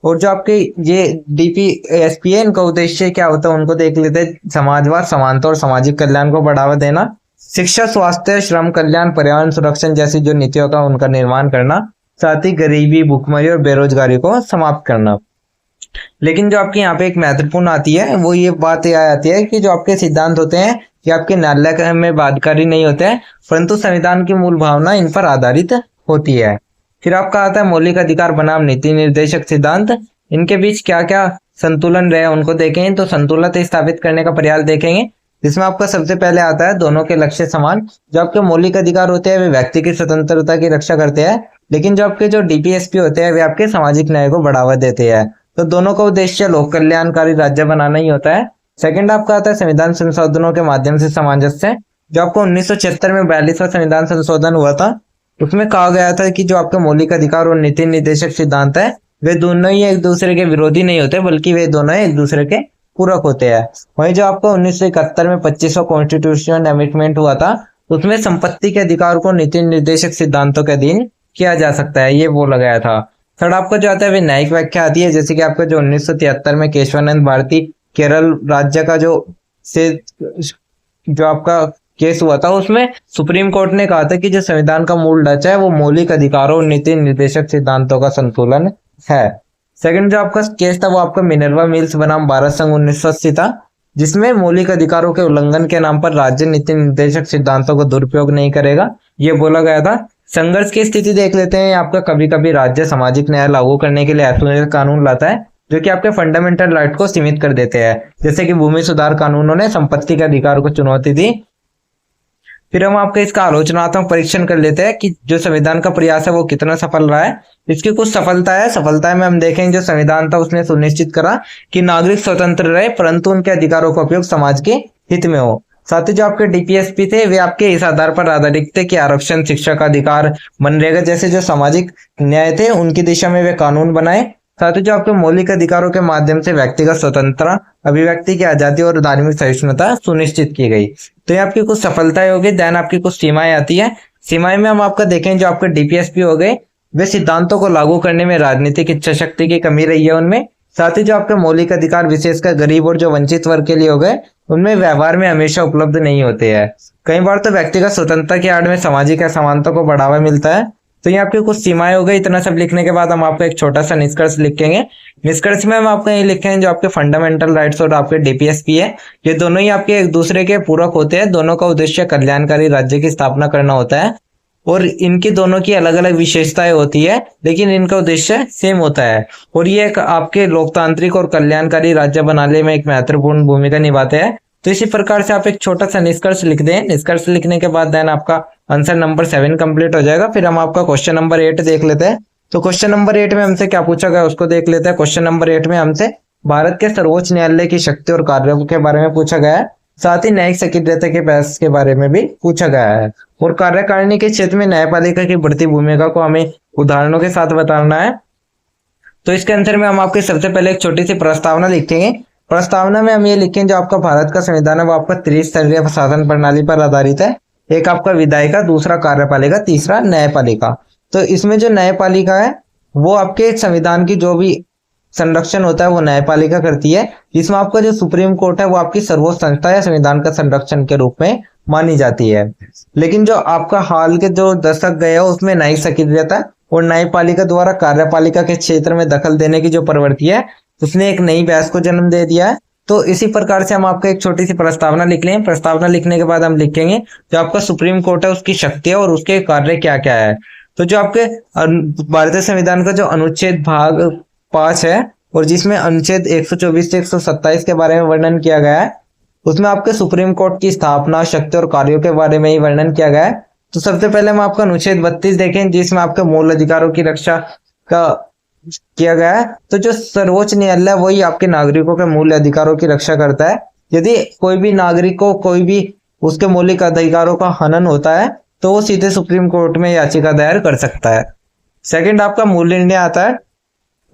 और जो आपके ये डीपीएसपी है, इनका उद्देश्य क्या होता है उनको देख लेते हैं। समाजवाद, समानता और सामाजिक कल्याण को बढ़ावा देना, शिक्षा, स्वास्थ्य, श्रम कल्याण, पर्यावरण संरक्षण जैसी जो नीतियों का उनका निर्माण करना, साथ ही गरीबी, भुखमरी और बेरोजगारी को समाप्त करना। लेकिन जो आपके यहाँ पे एक महत्वपूर्ण आती है वो ये बात ये आती है कि जो आपके सिद्धांत होते हैं कि आपके न्यायालय में बाध्यकारी नहीं होते हैं, परंतु संविधान की मूल भावना इन पर आधारित होती है। फिर आपका आता है मौलिक अधिकार बनाम नीति निर्देशक सिद्धांत। इनके बीच क्या क्या संतुलन रहे उनको देखेंगे। तो संतुलन स्थापित करने का प्रयास देखेंगे, जिसमें आपका सबसे पहले आता है दोनों के लक्ष्य समान। जो आपके मौलिक अधिकार होते हैं वे व्यक्ति की स्वतंत्रता की रक्षा करते हैं, लेकिन जो आपके जो डीपीएसपी होते हैं वे आपके सामाजिक न्याय को बढ़ावा देते हैं। तो दोनों का उद्देश्य लोक कल्याणकारी राज्य बनाना ही होता है। सेकंड आपका आता है संविधान संशोधनों के माध्यम से सामंजस्य। जो आपको 1976 में 42वां संविधान संशोधन हुआ था, उसमें कहा गया था कि जो आपके मौलिक अधिकार और नीति निर्देशक सिद्धांत है वे दोनों ही एक दूसरे के विरोधी नहीं होते, बल्कि वे दोनों एक दूसरे के पूरक होते हैं। वहीं जो आपको 1971 में 25वां कॉन्स्टिट्यूशनल अमेंडमेंट हुआ था, उसमें संपत्ति के अधिकार को नीति निर्देशक सिद्धांतों के अधीन किया जा सकता है, ये बोला गया था। थर्ड आपका जो आता है वे न्यायिक व्याख्या आती है, जैसे कि आपका जो 1973 में केशवानंद भारती केरल राज्य का जो आपका केस हुआ था, उसमें सुप्रीम कोर्ट ने कहा था कि जो संविधान का मूल ढांचा है वो मौलिक अधिकारों और नीति निर्देशक सिद्धांतों का संतुलन है। सेकंड जो आपका केस था वो आपका मिनर्वा मिल्स बनाम भारत संघ 1980 था, जिसमें मौलिक अधिकारों के उल्लंघन के नाम पर राज्य नीति निर्देशक सिद्धांतों को दुरुपयोग नहीं करेगा, ये बोला गया था। संघर्ष की स्थिति देख लेते हैं। आपका कभी कभी राज्य सामाजिक न्याय लागू करने के लिए ऐसे कानून लाता है जो कि आपके फंडामेंटल राइट को सीमित कर देते हैं, जैसे कि भूमि सुधार कानूनों ने संपत्ति के अधिकार को चुनौती दी। फिर हम आपका इसका आलोचनात्मक परीक्षण कर लेते हैं कि जो संविधान का प्रयास है वो कितना सफल रहा है। इसकी कुछ सफलता में हम देखें जो संविधान था उसने सुनिश्चित करा कि नागरिक स्वतंत्र रहे, परंतु उनके अधिकारों का उपयोग समाज के हित में हो। साथ ही जो आपके डीपीएसपी थे वे आपके इस आधार पर आधारित थे कि आरक्षण, शिक्षा का अधिकार, मनरेगा जैसे जो सामाजिक न्याय थे उनकी दिशा में वे कानून बनाए। साथ ही जो आपके मौलिक अधिकारों के माध्यम से व्यक्तिगत स्वतंत्रता, अभिव्यक्ति की आजादी और धार्मिक सहिष्णुता सुनिश्चित की गई। तो ये आपकी कुछ सफलताएं होगी। देन आपकी कुछ सीमाएं आती है। सीमाएं में हम आपका देखें जो आपके डीपीएसपी हो गए वे सिद्धांतों को लागू करने में राजनीतिक इच्छा शक्ति की कमी रही है उनमें। साथ ही जो आपके मौलिक अधिकार विशेषकर गरीब और जो वंचित वर्ग के लिए हो गए उनमें व्यवहार में हमेशा उपलब्ध नहीं होते हैं। कई बार तो व्यक्तिगत स्वतंत्रता की आड़ में सामाजिक असमानता को बढ़ावा मिलता है। तो ये आपकी कुछ सीमाएं हो गई। इतना सब लिखने के बाद हम आपको एक छोटा सा निष्कर्ष लिखेंगे। निष्कर्ष में हम आपको ये लिखेंगे जो आपके फंडामेंटल राइट्स और आपके डीपीएसपी है ये दोनों ही आपके एक दूसरे के पूरक होते हैं। दोनों का उद्देश्य कल्याणकारी राज्य की स्थापना करना होता है और इनकी दोनों की अलग अलग विशेषताएं होती है, लेकिन इनका उद्देश्य सेम होता है और ये एक आपके लोकतांत्रिक और कल्याणकारी राज्य बनाने में एक महत्वपूर्ण भूमिका निभाते हैं। तो इसी प्रकार से आप एक छोटा सा निष्कर्ष लिख दें। निष्कर्ष लिखने के बाद देन आपका आंसर नंबर 7 कंप्लीट हो जाएगा। फिर हम आपका क्वेश्चन नंबर 8 देख लेते हैं। तो क्वेश्चन नंबर 8 में हमसे क्या पूछा गया उसको देख लेते हैं। क्वेश्चन नंबर 8 में हमसे भारत के सर्वोच्च न्यायालय की शक्ति और कार्यों के बारे में पूछा गया है। साथ ही न्यायिक सक्रियता के प्रयास के बारे में भी पूछा गया है और कार्यकारिणी के क्षेत्र में न्यायपालिका की बढ़ती भूमिका को हमें उदाहरणों के साथ बताना है। तो इसके अंदर में हम आपके सबसे पहले एक छोटी सी प्रस्तावना लिखेंगे। प्रस्तावना में हम ये लिखेंगे जो आपका भारत का संविधान है वो आपका त्रिस्तरीय शासन प्रणाली पर आधारित है। एक आपका विधायिका, दूसरा कार्यपालिका, तीसरा न्यायपालिका। तो इसमें जो न्यायपालिका है वो आपके संविधान की जो भी संरक्षण होता है वो न्यायपालिका करती है। इसमें आपका जो सुप्रीम कोर्ट है वो आपकी सर्वोच्च संस्था है, संविधान का संरक्षण के रूप में मानी जाती है। लेकिन जो आपका हाल के जो दशक गए हो उसमें न्यायिक सक्रियता और न्यायपालिका द्वारा कार्यपालिका के क्षेत्र में दखल देने की जो प्रवृत्ति है उसने एक नई बहस को जन्म दे दिया है। तो इसी प्रकार से हम आपको एक छोटी सी प्रस्तावना लिख लें। प्रस्तावना लिखने के बाद हम लिखेंगे जो आपका सुप्रीम कोर्ट है उसकी शक्ति है और उसके कार्य क्या क्या है। तो जो आपके भारतीय संविधान का जो अनुच्छेद भाग 5 है और जिसमें अनुच्छेद 124 से 127 के बारे में वर्णन किया गया है उसमें आपके सुप्रीम कोर्ट की स्थापना, शक्ति और कार्यों के बारे में ही वर्णन किया गया है। तो सबसे पहले हम आपका अनुच्छेद 32 देखें जिसमें आपके मूल अधिकारों की रक्षा का किया गया है। तो जो सर्वोच्च न्यायालय वही आपके नागरिकों के मूल अधिकारों की रक्षा करता है। यदि कोई भी नागरिक को कोई भी उसके मौलिक अधिकारों का हनन होता है तो वो सीधे सुप्रीम कोर्ट में याचिका दायर कर सकता है। सेकंड आपका मूल निर्णय आता है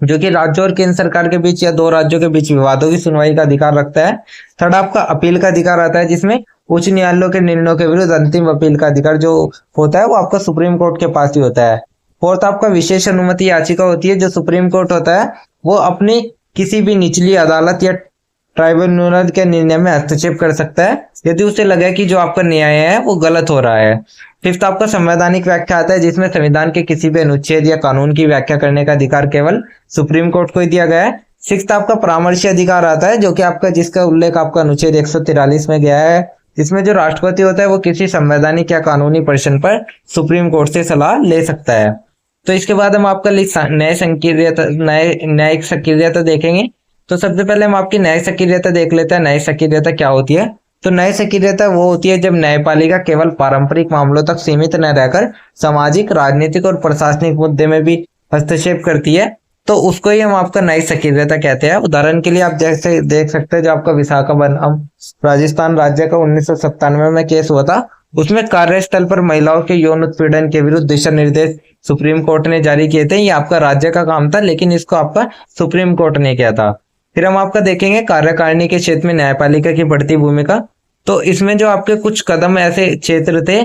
जो कि राज्य और केंद्र सरकार के बीच या दो राज्यों के बीच विवादों की सुनवाई का अधिकार रखता है। थर्ड आपका अपील का अधिकार आता है जिसमें उच्च न्यायालयों के निर्णयों के विरुद्ध अंतिम अपील का अधिकार जो होता है वो आपका सुप्रीम कोर्ट के पास ही होता है। फोर्थ आपका विशेष अनुमति याचिका होती है जो सुप्रीम कोर्ट होता है वो अपनी किसी भी निचली अदालत या ट्राइब्यूनल के निर्णय में हस्तक्षेप कर सकता है यदि उसे लगे कि जो आपका न्याय है वो गलत हो रहा है। फिफ्थ आपका संवैधानिक व्याख्या आता है जिसमें संविधान के किसी भी अनुच्छेद या कानून की व्याख्या करने का अधिकार केवल सुप्रीम कोर्ट को ही दिया गया है। सिक्स्थ आपका परामर्शी अधिकार आता है जो कि आपका जिसका उल्लेख आपका अनुच्छेद 143 में गया है जिसमें जो राष्ट्रपति होता है वो किसी संवैधानिक या कानूनी प्रश्न पर सुप्रीम कोर्ट से सलाह ले सकता है। तो इसके बाद हम आपका न्यायिक सक्रियता देखेंगे। तो सबसे पहले हम आपकी न्यायिक सक्रियता देख लेते हैं। न्यायिक सक्रियता क्या होती है? तो न्यायिक सक्रियता वो होती है जब न्यायपालिका केवल पारंपरिक मामलों तक सीमित न रहकर सामाजिक, राजनीतिक और प्रशासनिक मुद्दे में भी हस्तक्षेप करती है तो उसको ही हम आपका न्यायिक सक्रियता कहते हैं। उदाहरण के लिए आप जैसे देख सकते हैं जो आपका विशाखापट्टनम राजस्थान राज्य का 1997 में केस हुआ था उसमें कार्यस्थल पर महिलाओं के यौन उत्पीड़न के विरुद्ध दिशा निर्देश सुप्रीम कोर्ट ने जारी किए थे। ये आपका राज्य का काम था लेकिन इसको आपका सुप्रीम कोर्ट ने किया था। फिर हम आपका देखेंगे कार्यकारिणी के क्षेत्र में न्यायपालिका की बढ़ती भूमिका। तो इसमें जो आपके कुछ कदम ऐसे क्षेत्र थे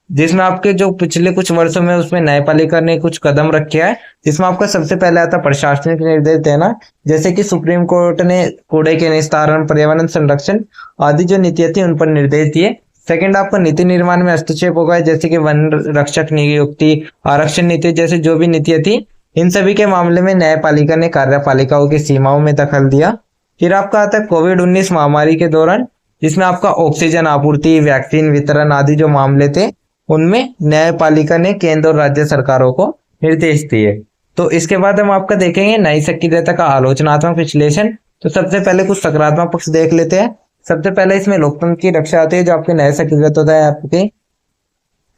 जिसमें आपके जो पिछले कुछ वर्षों में उसमें न्यायपालिका ने कुछ कदम रखे है जिसमें आपका सबसे पहले आता प्रशासनिक निर्देश देना जैसे कि सुप्रीम कोर्ट ने कूड़े के निस्तारण, पर्यावरण संरक्षण आदि जो नीतियां थी उन पर निर्देश दिए। सेकंड आपका नीति निर्माण में हस्तक्षेप होगा जैसे कि वन रक्षक नियुक्ति, आरक्षण नीति जैसे जो भी नीतियां थी इन सभी के मामले में न्यायपालिका ने कार्यपालिकाओं की सीमाओं में दखल दिया। फिर आपका आता है कोविड-19 महामारी के दौरान जिसमें आपका ऑक्सीजन आपूर्ति, वैक्सीन वितरण आदि जो मामले थे उनमें न्यायपालिका ने केंद्र और राज्य सरकारों को निर्देश दिए। तो इसके बाद हम आपका देखेंगे न्यायिक सक्रियता का आलोचनात्मक विश्लेषण। तो सबसे पहले कुछ सकारात्मक पक्ष देख लेते हैं। सबसे पहले इसमें लोकतंत्र की रक्षा आती है जो आपके न्यायिक सक्रियता होता है आपके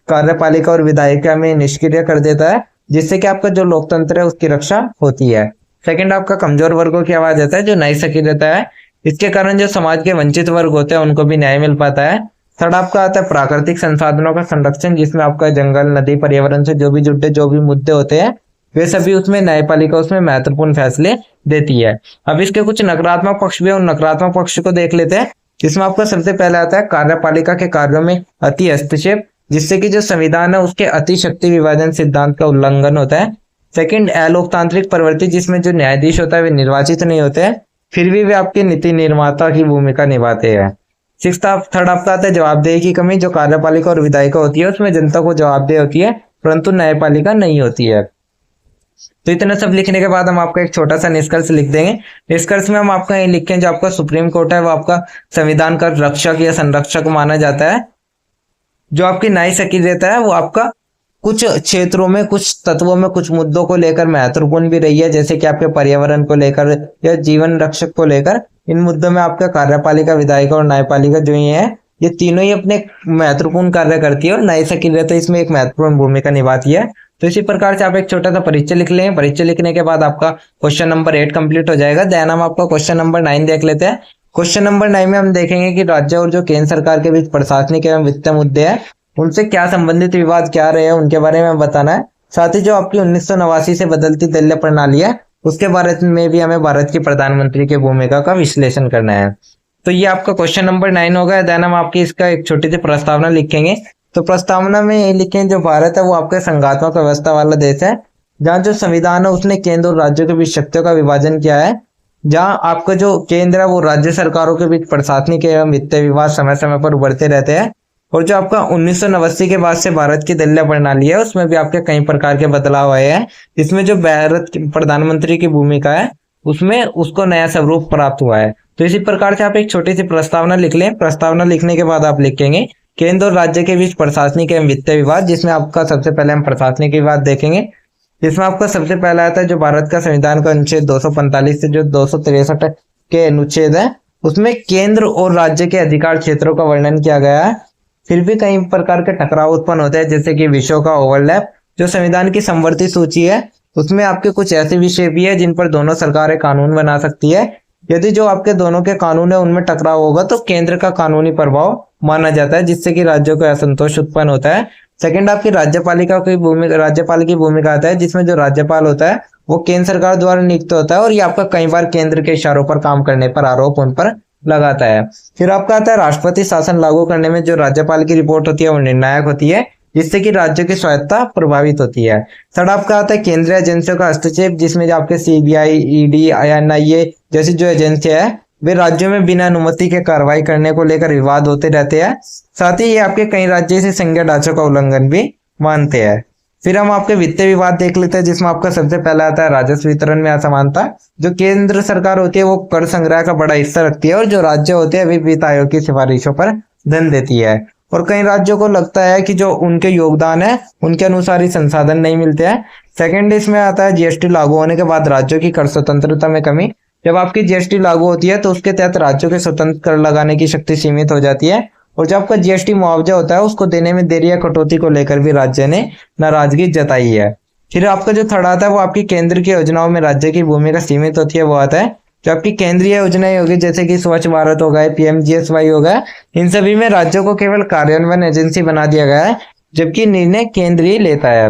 कार्यपालिका और विधायिका में निष्क्रिय कर देता है जिससे कि आपका जो लोकतंत्र है उसकी रक्षा होती है। सेकंड आपका कमजोर वर्गों की आवाज आता है जो न्यायिक सक्रियता है इसके कारण जो समाज के वंचित वर्ग होते हैं उनको भी न्याय मिल पाता है। थर्ड आपका आता है प्राकृतिक संसाधनों का संरक्षण जिसमें आपका जंगल, नदी, पर्यावरण से जो भी जुड़े जो भी मुद्दे होते हैं वे सभी उसमें न्यायपालिका उसमें महत्वपूर्ण फैसले देती है। अब इसके कुछ नकारात्मक पक्ष भी है, उन नकारात्मक पक्ष को देख लेते हैं जिसमें आपका सबसे पहले आता है कार्यपालिका के कार्यों में अति हस्तक्षेप जिससे कि जो संविधान है उसके अति शक्ति विभाजन सिद्धांत का उल्लंघन होता है। सेकंड अलोकतांत्रिक प्रवृत्ति जिसमें जो न्यायाधीश होता है वे निर्वाचित नहीं होते हैं फिर भी वे आपके नीति निर्माता की भूमिका निभाते हैं। थर्ड आपका आता है जवाबदेही की कमी जो कार्यपालिका और विधायिका होती है उसमें जनता को जवाबदेही होती है परंतु न्यायपालिका नहीं होती है। तो इतना सब लिखने के बाद हम आपका एक छोटा सा निष्कर्ष लिख देंगे। निष्कर्ष में हम आपका ये लिखें जो आपका सुप्रीम कोर्ट है वो आपका संविधान का रक्षक या संरक्षक माना जाता है। जो आपकी न्यायिक सक्रियता है वो आपका कुछ क्षेत्रों में, कुछ तत्वों में, कुछ मुद्दों को लेकर महत्वपूर्ण भी रही है जैसे कि आपके पर्यावरण को लेकर या जीवन रक्षक को लेकर। इन मुद्दों में आपका कार्यपालिका, विधायिका और न्यायपालिका जो ये तीनों ही अपने महत्वपूर्ण कार्य करती है और न्यायिक सक्रियता इसमें एक महत्वपूर्ण भूमिका निभाती है। तो इसी प्रकार से आप एक छोटा सा परिचय लिख लें। परिचय लिखने के बाद आपका क्वेश्चन नंबर 8 कंप्लीट हो जाएगा। देन हम आपका क्वेश्चन नंबर 9 देख लेते हैं। क्वेश्चन नंबर 9 में हम देखेंगे कि राज्य और जो केंद्र सरकार के बीच प्रशासनिक एवं वित्तीय मुद्दे हैं उनसे क्या संबंधित विवाद क्या रहे हैं उनके बारे में बताना है। साथ ही जो आपकी 1989 से बदलती दलीय प्रणाली है उसके बारे में भी हमें भारत की प्रधानमंत्री की भूमिका का विश्लेषण करना है। तो ये आपका क्वेश्चन नंबर 9 होगा। देन हम आपकी इसका एक छोटी सी प्रस्तावना लिखेंगे। तो प्रस्तावना में ये लिखें जो भारत है वो आपका संघात्मक व्यवस्था वाला देश है जहाँ जो संविधान है उसने केंद्र और राज्यों के बीच शक्तियों का विभाजन किया है। जहाँ आपका जो केंद्र है वो राज्य सरकारों के बीच प्रशासनिक एवं वित्तीय विवाद समय समय पर उभरते रहते हैं। और जो आपका 1989 के बाद से भारत की दलीय प्रणाली है उसमें भी आपके कई प्रकार के बदलाव आए हैं। इसमें जो भारत के प्रधानमंत्री की भूमिका है उसमें उसको नया स्वरूप प्राप्त हुआ है। तो इसी प्रकार से आप एक छोटी सी प्रस्तावना लिख लें। प्रस्तावना लिखने के बाद आप लिखेंगे केंद्र और राज्य के बीच प्रशासनिक एवं वित्तीय विवाद जिसमें आपका सबसे पहले हम प्रशासनिक विवाद देखेंगे। जिसमें आपका सबसे पहला आता है जो भारत का संविधान का अनुच्छेद 245 से जो 263 के अनुच्छेद है उसमें केंद्र और राज्य के अधिकार क्षेत्रों का वर्णन किया गया है। फिर भी कई प्रकार के टकराव उत्पन्न होते हैं जैसे कि विषयों का ओवरलैप। जो संविधान की समवर्ती सूची है उसमें आपके कुछ ऐसे विषय भी है जिन पर दोनों सरकारें कानून बना सकती है। यदि जो आपके दोनों के कानून है उनमें टकराव होगा तो केंद्र का कानूनी प्रभाव माना जाता है, जिससे कि राज्यों को असंतोष उत्पन्न होता है। सेकंड आपकी राज्यपाल की भूमिका आता है, जिसमें जो राज्यपाल होता है वो केंद्र सरकार द्वारा नियुक्त होता है और ये आपका कई बार केंद्र के इशारों पर काम करने पर आरोप उन पर लगाता है। फिर आपका आता है राष्ट्रपति शासन लागू करने में जो राज्यपाल की रिपोर्ट होती है वो निर्णायक होती है, जिससे कि राज्यों की स्वायत्ता प्रभावित होती है। थर्ड आपका आता है केंद्रीय एजेंसियों का हस्तक्षेप, जिसमें जो आपके सीबीआई, ईडी, एनआईए जैसी जो एजेंसियां है वे राज्यों में बिना अनुमति के कार्रवाई करने को लेकर विवाद होते रहते हैं। साथ ही ये आपके कई राज्य से संघीय ढांचों का उल्लंघन भी मानते हैं। फिर हम आपके वित्तीय विवाद देख लेते हैं, जिसमें आपका सबसे पहला आता है राजस्व वितरण में असमानता। जो केंद्र सरकार होती है वो कर संग्रह का बड़ा हिस्सा रखती है और जो राज्य होते हैं वे वित्त आयोग की सिफारिशों पर धन देती है, और कई राज्यों को लगता है कि जो उनके योगदान है उनके अनुसार ही संसाधन नहीं मिलते हैं। सेकंड इसमें आता है जीएसटी लागू होने के बाद राज्यों की कर स्वतंत्रता में कमी। जब आपकी जीएसटी लागू होती है तो उसके तहत राज्यों के स्वतंत्र कर लगाने की शक्ति सीमित हो जाती है, और जो आपका जीएसटी मुआवजा होता है उसको देने में देरी या कटौती को लेकर भी राज्य ने नाराजगी जताई है। फिर आपका जो थर्ड आता है वो आपकी केंद्र की योजनाओं में राज्य की भूमिका सीमित होती है। वो आता है जो आपकी केंद्रीय योजनाएं होगी, जैसे कि स्वच्छ भारत हो गए, पीएमजीएसवाई हो गया, इन सभी में राज्यों को केवल कार्यान्वयन एजेंसी बना दिया गया है, जबकि निर्णय केंद्र ही लेता है।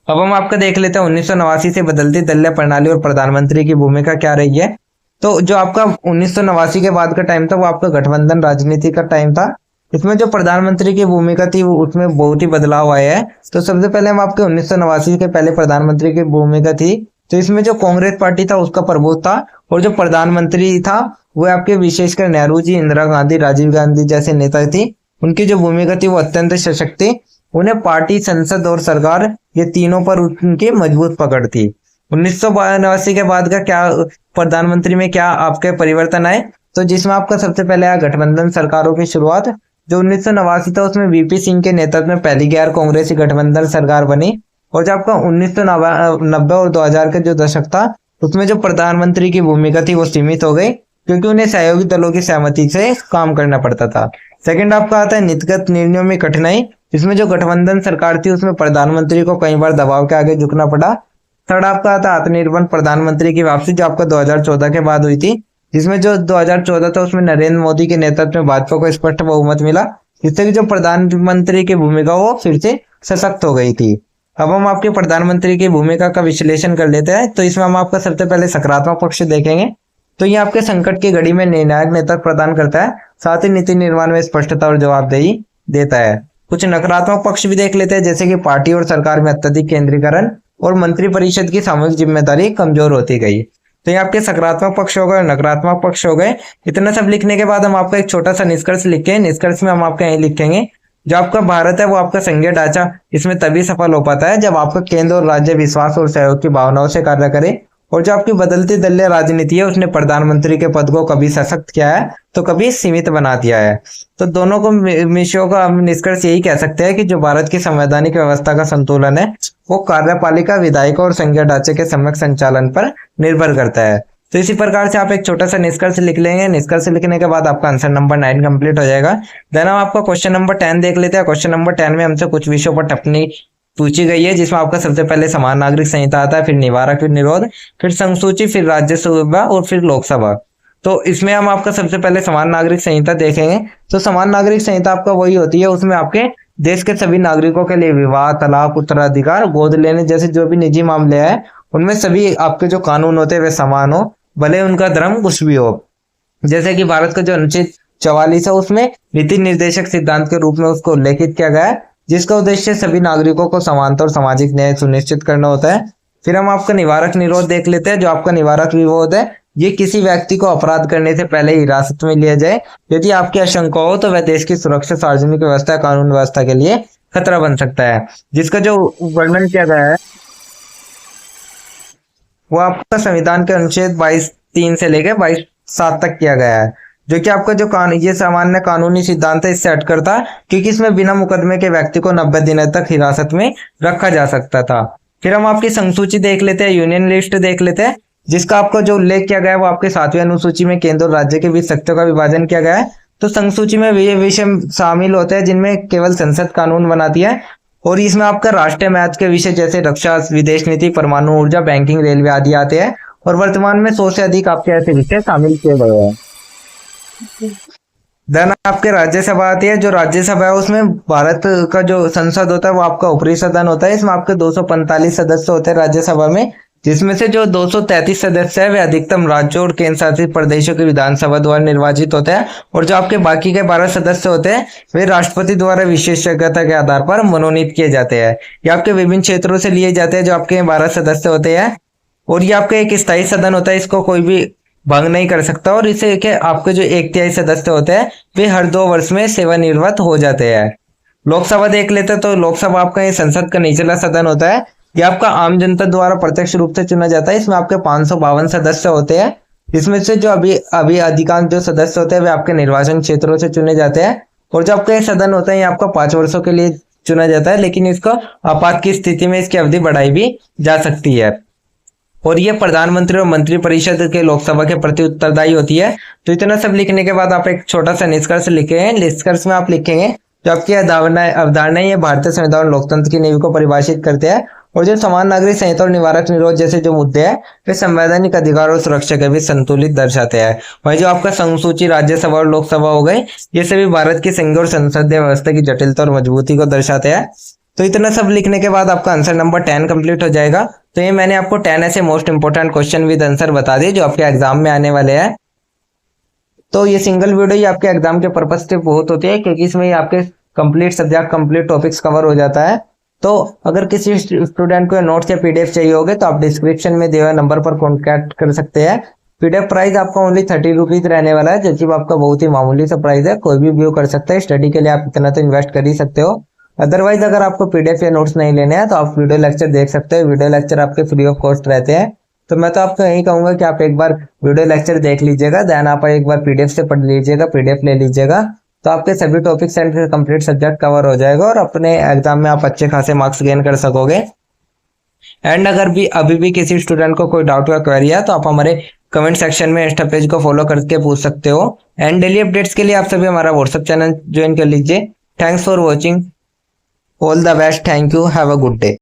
अब हम आपका देख लेते हैं 1989 से बदलती दलीय प्रणाली और प्रधानमंत्री की भूमिका क्या रही है। तो जो आपका 1989 के बाद का टाइम था वो आपका गठबंधन राजनीति का टाइम था। इसमें जो प्रधानमंत्री की भूमिका थी वो उसमें बहुत ही बदलाव आए हैं। तो सबसे पहले हम आपके 1989 के पहले प्रधानमंत्री की भूमिका थी, तो इसमें जो कांग्रेस पार्टी था उसका प्रभुत्व था, और जो प्रधानमंत्री था वो आपके विशेषकर नेहरू जी, इंदिरा गांधी, राजीव गांधी जैसे नेता थी, उनकी जो भूमिका थी वो अत्यंत सशक्त थी। उन्हें पार्टी, संसद और सरकार ये तीनों पर उनकी मजबूत पकड़ थी। 1989 के बाद का क्या प्रधानमंत्री में क्या आपके परिवर्तन आए, तो जिसमें आपका सबसे पहले आया गठबंधन सरकारों की शुरुआत। जो 1989 था उसमें वीपी सिंह के नेतृत्व में पहली गैर कांग्रेसी गठबंधन सरकार बनी, और जो आपका 1990 और 2000 का जो दशक था उसमें जो प्रधानमंत्री की भूमिका थी वो सीमित हो गई, क्योंकि उन्हें सहयोगी दलों की सहमति से काम करना पड़ता था। सेकंड आपका आता है नीतिगत निर्णयों में कठिनाई, जिसमें जो गठबंधन सरकार थी उसमें प्रधानमंत्री को कई बार दबाव के आगे झुकना पड़ा। थर्ड आपका आता है आत्मनिर्भर प्रधानमंत्री की वापसी, जो आपका 2014 के बाद हुई थी, जिसमें जो 2014 था उसमें नरेंद्र मोदी के नेतृत्व में भाजपा को स्पष्ट बहुमत मिला, जिससे कि जो प्रधानमंत्री की भूमिका वो फिर से सशक्त हो गई थी। अब हम आपके प्रधानमंत्री की भूमिका का विश्लेषण कर लेते हैं। तो इसमें हम आपका सबसे पहले सकारात्मक पक्ष देखेंगे। तो ये आपके संकट की घड़ी में निर्णायक नेतृत्व प्रदान करता है, साथ ही नीति निर्माण में स्पष्टता और जवाबदेही देता है। कुछ नकारात्मक पक्ष भी देख लेते हैं, जैसे कि पार्टी और सरकार में अत्यधिक केंद्रीकरण और मंत्रिपरिषद की सामूहिक जिम्मेदारी कमजोर होती गई। तो ये आपके सकारात्मक पक्ष हो गए, नकारात्मक पक्ष हो गए। इतना सब लिखने के बाद हम आपका एक छोटा सा निष्कर्ष लिखें। निष्कर्ष में हम आपका यही लिखेंगे, जो आपका भारत है वो आपका संघीय ढांचा इसमें तभी सफल हो पाता है जब आपका केंद्र और राज्य विश्वास और सहयोग की भावनाओं से कार्य करे, और जो आपकी बदलती दलीय राजनीति है उसने प्रधानमंत्री के पद को कभी सशक्त किया है तो कभी सीमित बना दिया है। तो दोनों को विषयों का हम निष्कर्ष यही कह सकते हैं कि जो भारत की संवैधानिक व्यवस्था का संतुलन है वो कार्यपालिका, विधायिका और संघीय ढांचे के सम्यक संचालन पर निर्भर करता है। तो इसी प्रकार से आप एक छोटा सा निष्कर्ष लिख लेंगे। निष्कर्ष लिखने के बाद आपका आंसर नंबर 9 कंप्लीट हो जाएगा। देन हम आपका क्वेश्चन नंबर 10 देख लेते हैं। क्वेश्चन नंबर 10 में हमसे कुछ विषयों पर टिप्पणी पूछी गई है, जिसमें आपका सबसे पहले समान नागरिक संहिता आता है, फिर निवारक, फिर निरोध, फिर संसूची, फिर राज्यसभा और फिर लोकसभा। तो इसमें हम आपका सबसे पहले समान नागरिक संहिता देखेंगे। तो समान नागरिक संहिता आपका वही होती है, उसमें आपके देश के सभी नागरिकों के लिए विवाह, तलाक, उत्तराधिकार, गोद लेने जैसे जो भी निजी मामले हैं उनमें सभी आपके जो कानून होते हैं वे समान हो, भले उनका धर्म कुछ भी हो। जैसे कि भारत का जो अनुच्छेद 44 है उसमें नीति निर्देशक सिद्धांत के रूप में उसको उल्लेखित किया गया है, जिसका उद्देश्य सभी नागरिकों को समानता और सामाजिक न्याय सुनिश्चित करना होता है। फिर हम आपका निवारक निरोध देख लेते हैं। जो आपका निवारक निरोध है ये किसी व्यक्ति को अपराध करने से पहले हिरासत में लिया जाए यदि आपकी आशंका हो तो वह देश की सुरक्षा, सार्वजनिक व्यवस्था, कानून व्यवस्था के लिए खतरा बन सकता है। जिसका जो वर्णन किया गया है वो आपका संविधान के अनुच्छेद 22(3) से लेकर 22(7) तक किया गया है, जो कि आपका जो ये सामान्य कानूनी सिद्धांत है इससे हट करता है, क्योंकि इसमें बिना मुकदमे के व्यक्ति को 90 दिनों तक हिरासत में रखा जा सकता था। फिर हम आपकी संसूची देख लेते हैं, यूनियन लिस्ट देख लेते हैं, जिसका आपका जो उल्लेख किया गया है वो आपके 7वें अनुसूची में केंद्र और राज्य के बीच शक्तियों का विभाजन किया गया है। तो संसूची में ये विषय शामिल होते हैं जिनमें केवल संसद कानून बनाती है, और इसमें आपका राष्ट्रीय महत्व के विषय जैसे रक्षा, विदेश नीति, परमाणु ऊर्जा, बैंकिंग, रेलवे आदि आते हैं। और वर्तमान में 100 से अधिक आपके ऐसे विषय शामिल किए गए हैं। देन आपके राज्यसभा आती है। जो राज्यसभा है उसमें भारत का जो संसद होता है वो आपका ऊपरी सदन होता है। इसमें आपके 245 सदस्य होते हैं राज्यसभा में, जिसमें से जो 233 सदस्य है वे अधिकतम राज्यों और केंद्र शासित प्रदेशों की विधानसभा द्वारा निर्वाचित होते हैं, और जो आपके बाकी के 12 सदस्य होते हैं वे राष्ट्रपति द्वारा विशेषज्ञता के आधार पर मनोनीत किए जाते हैं। ये आपके विभिन्न क्षेत्रों से लिए जाते हैं जो आपके 12 सदस्य होते हैं, और ये आपका एक स्थायी सदन होता है, इसको कोई भी भंग नहीं कर सकता। और इसे के आपके जो 1/3 सदस्य होते हैं वे हर 2 वर्ष में सेवानिवृत्त हो जाते हैं। लोकसभा देख लेते हैं तो लोकसभा आपका ये संसद का निचला सदन होता है। ये आपका आम जनता द्वारा प्रत्यक्ष रूप से चुना जाता है। इसमें आपके 552 सदस्य होते हैं। इसमें से जो अभी अधिकांश जो सदस्य होते हैं वे आपके निर्वाचन क्षेत्रों से चुने जाते हैं। और जो आपका ये सदन होता है ये आपका 5 वर्षों के लिए चुना जाता है, लेकिन इसको आपात की स्थिति में इसकी अवधि बढ़ाई भी जा सकती है। और ये प्रधानमंत्री और मंत्रिपरिषद के लोकसभा के प्रति उत्तरदायी होती है। तो इतना सब लिखने के बाद आप एक छोटा सा निष्कर्ष लिखे हैं। निष्कर्ष में आप लिखेंगे जो आपकी अवधारणा ये भारतीय संविधान और लोकतंत्र की नींव को परिभाषित करते हैं, और जो समान नागरिक संहिता और निवारक निरोध जैसे जो मुद्दे हैं वे संवैधानिक अधिकार और सुरक्षा के बीच संतुलित दर्शाते हैं। वही जो आपका संसूची राज्यसभा और लोकसभा हो गई, ये सभी भारत की संघीय और संसदीय व्यवस्था की जटिलता और मजबूती को दर्शाते हैं। तो इतना सब लिखने के बाद आपका आंसर नंबर 10 कंप्लीट हो जाएगा। तो ये मैंने आपको 10 ऐसे most important question with answer बता दिए जो आपके एग्जाम में आने वाले हैं। तो ये सिंगल वीडियो ही आपके एग्जाम के पर्पज से बहुत होती है, क्योंकि इसमें आपके complete subject complete topics cover हो जाता है। तो अगर किसी स्टूडेंट को नोट्स या पीडीएफ चाहिए होगे तो आप डिस्क्रिप्शन में दिए हुए नंबर पर कॉन्टैक्ट कर सकते हैं। पीडीएफ प्राइस आपका ओनली 30 रुपीज रहने वाला है, जो कि आपका बहुत ही मामूली सा प्राइस है, कोई भी व्यू कर सकता है। स्टडी के लिए आप इतना तो इन्वेस्ट कर ही सकते हो। अदरवाइज अगर आपको पीडीएफ या नोट्स नहीं लेने हैं तो आप वीडियो लेक्चर देख सकते हो। वीडियो लेक्चर आपके फ्री ऑफ कॉस्ट रहते हैं। तो मैं तो आपको यही कहूंगा कि आप एक बार वीडियो लेक्चर देख लीजिएगा, देन आप एक बार पीडीएफ से पढ़ लीजिएगा, पीडीएफ ले लीजिएगा, तो आपके सभी topics and complete subject cover हो जाएगा और अपने एग्जाम में आप अच्छे खासे मार्क्स गेन कर सकोगे। एंड अगर भी अभी भी किसी स्टूडेंट को कोई डाउट या क्वेरी है तो आप हमारे कमेंट सेक्शन में इंस्टा पेज को फॉलो करके पूछ सकते हो। एंड डेली अपडेट्स के लिए आप सभी हमारा व्हाट्सएप चैनल ज्वाइन कर लीजिए। Thanks for watching, all the best, thank you, have a good day.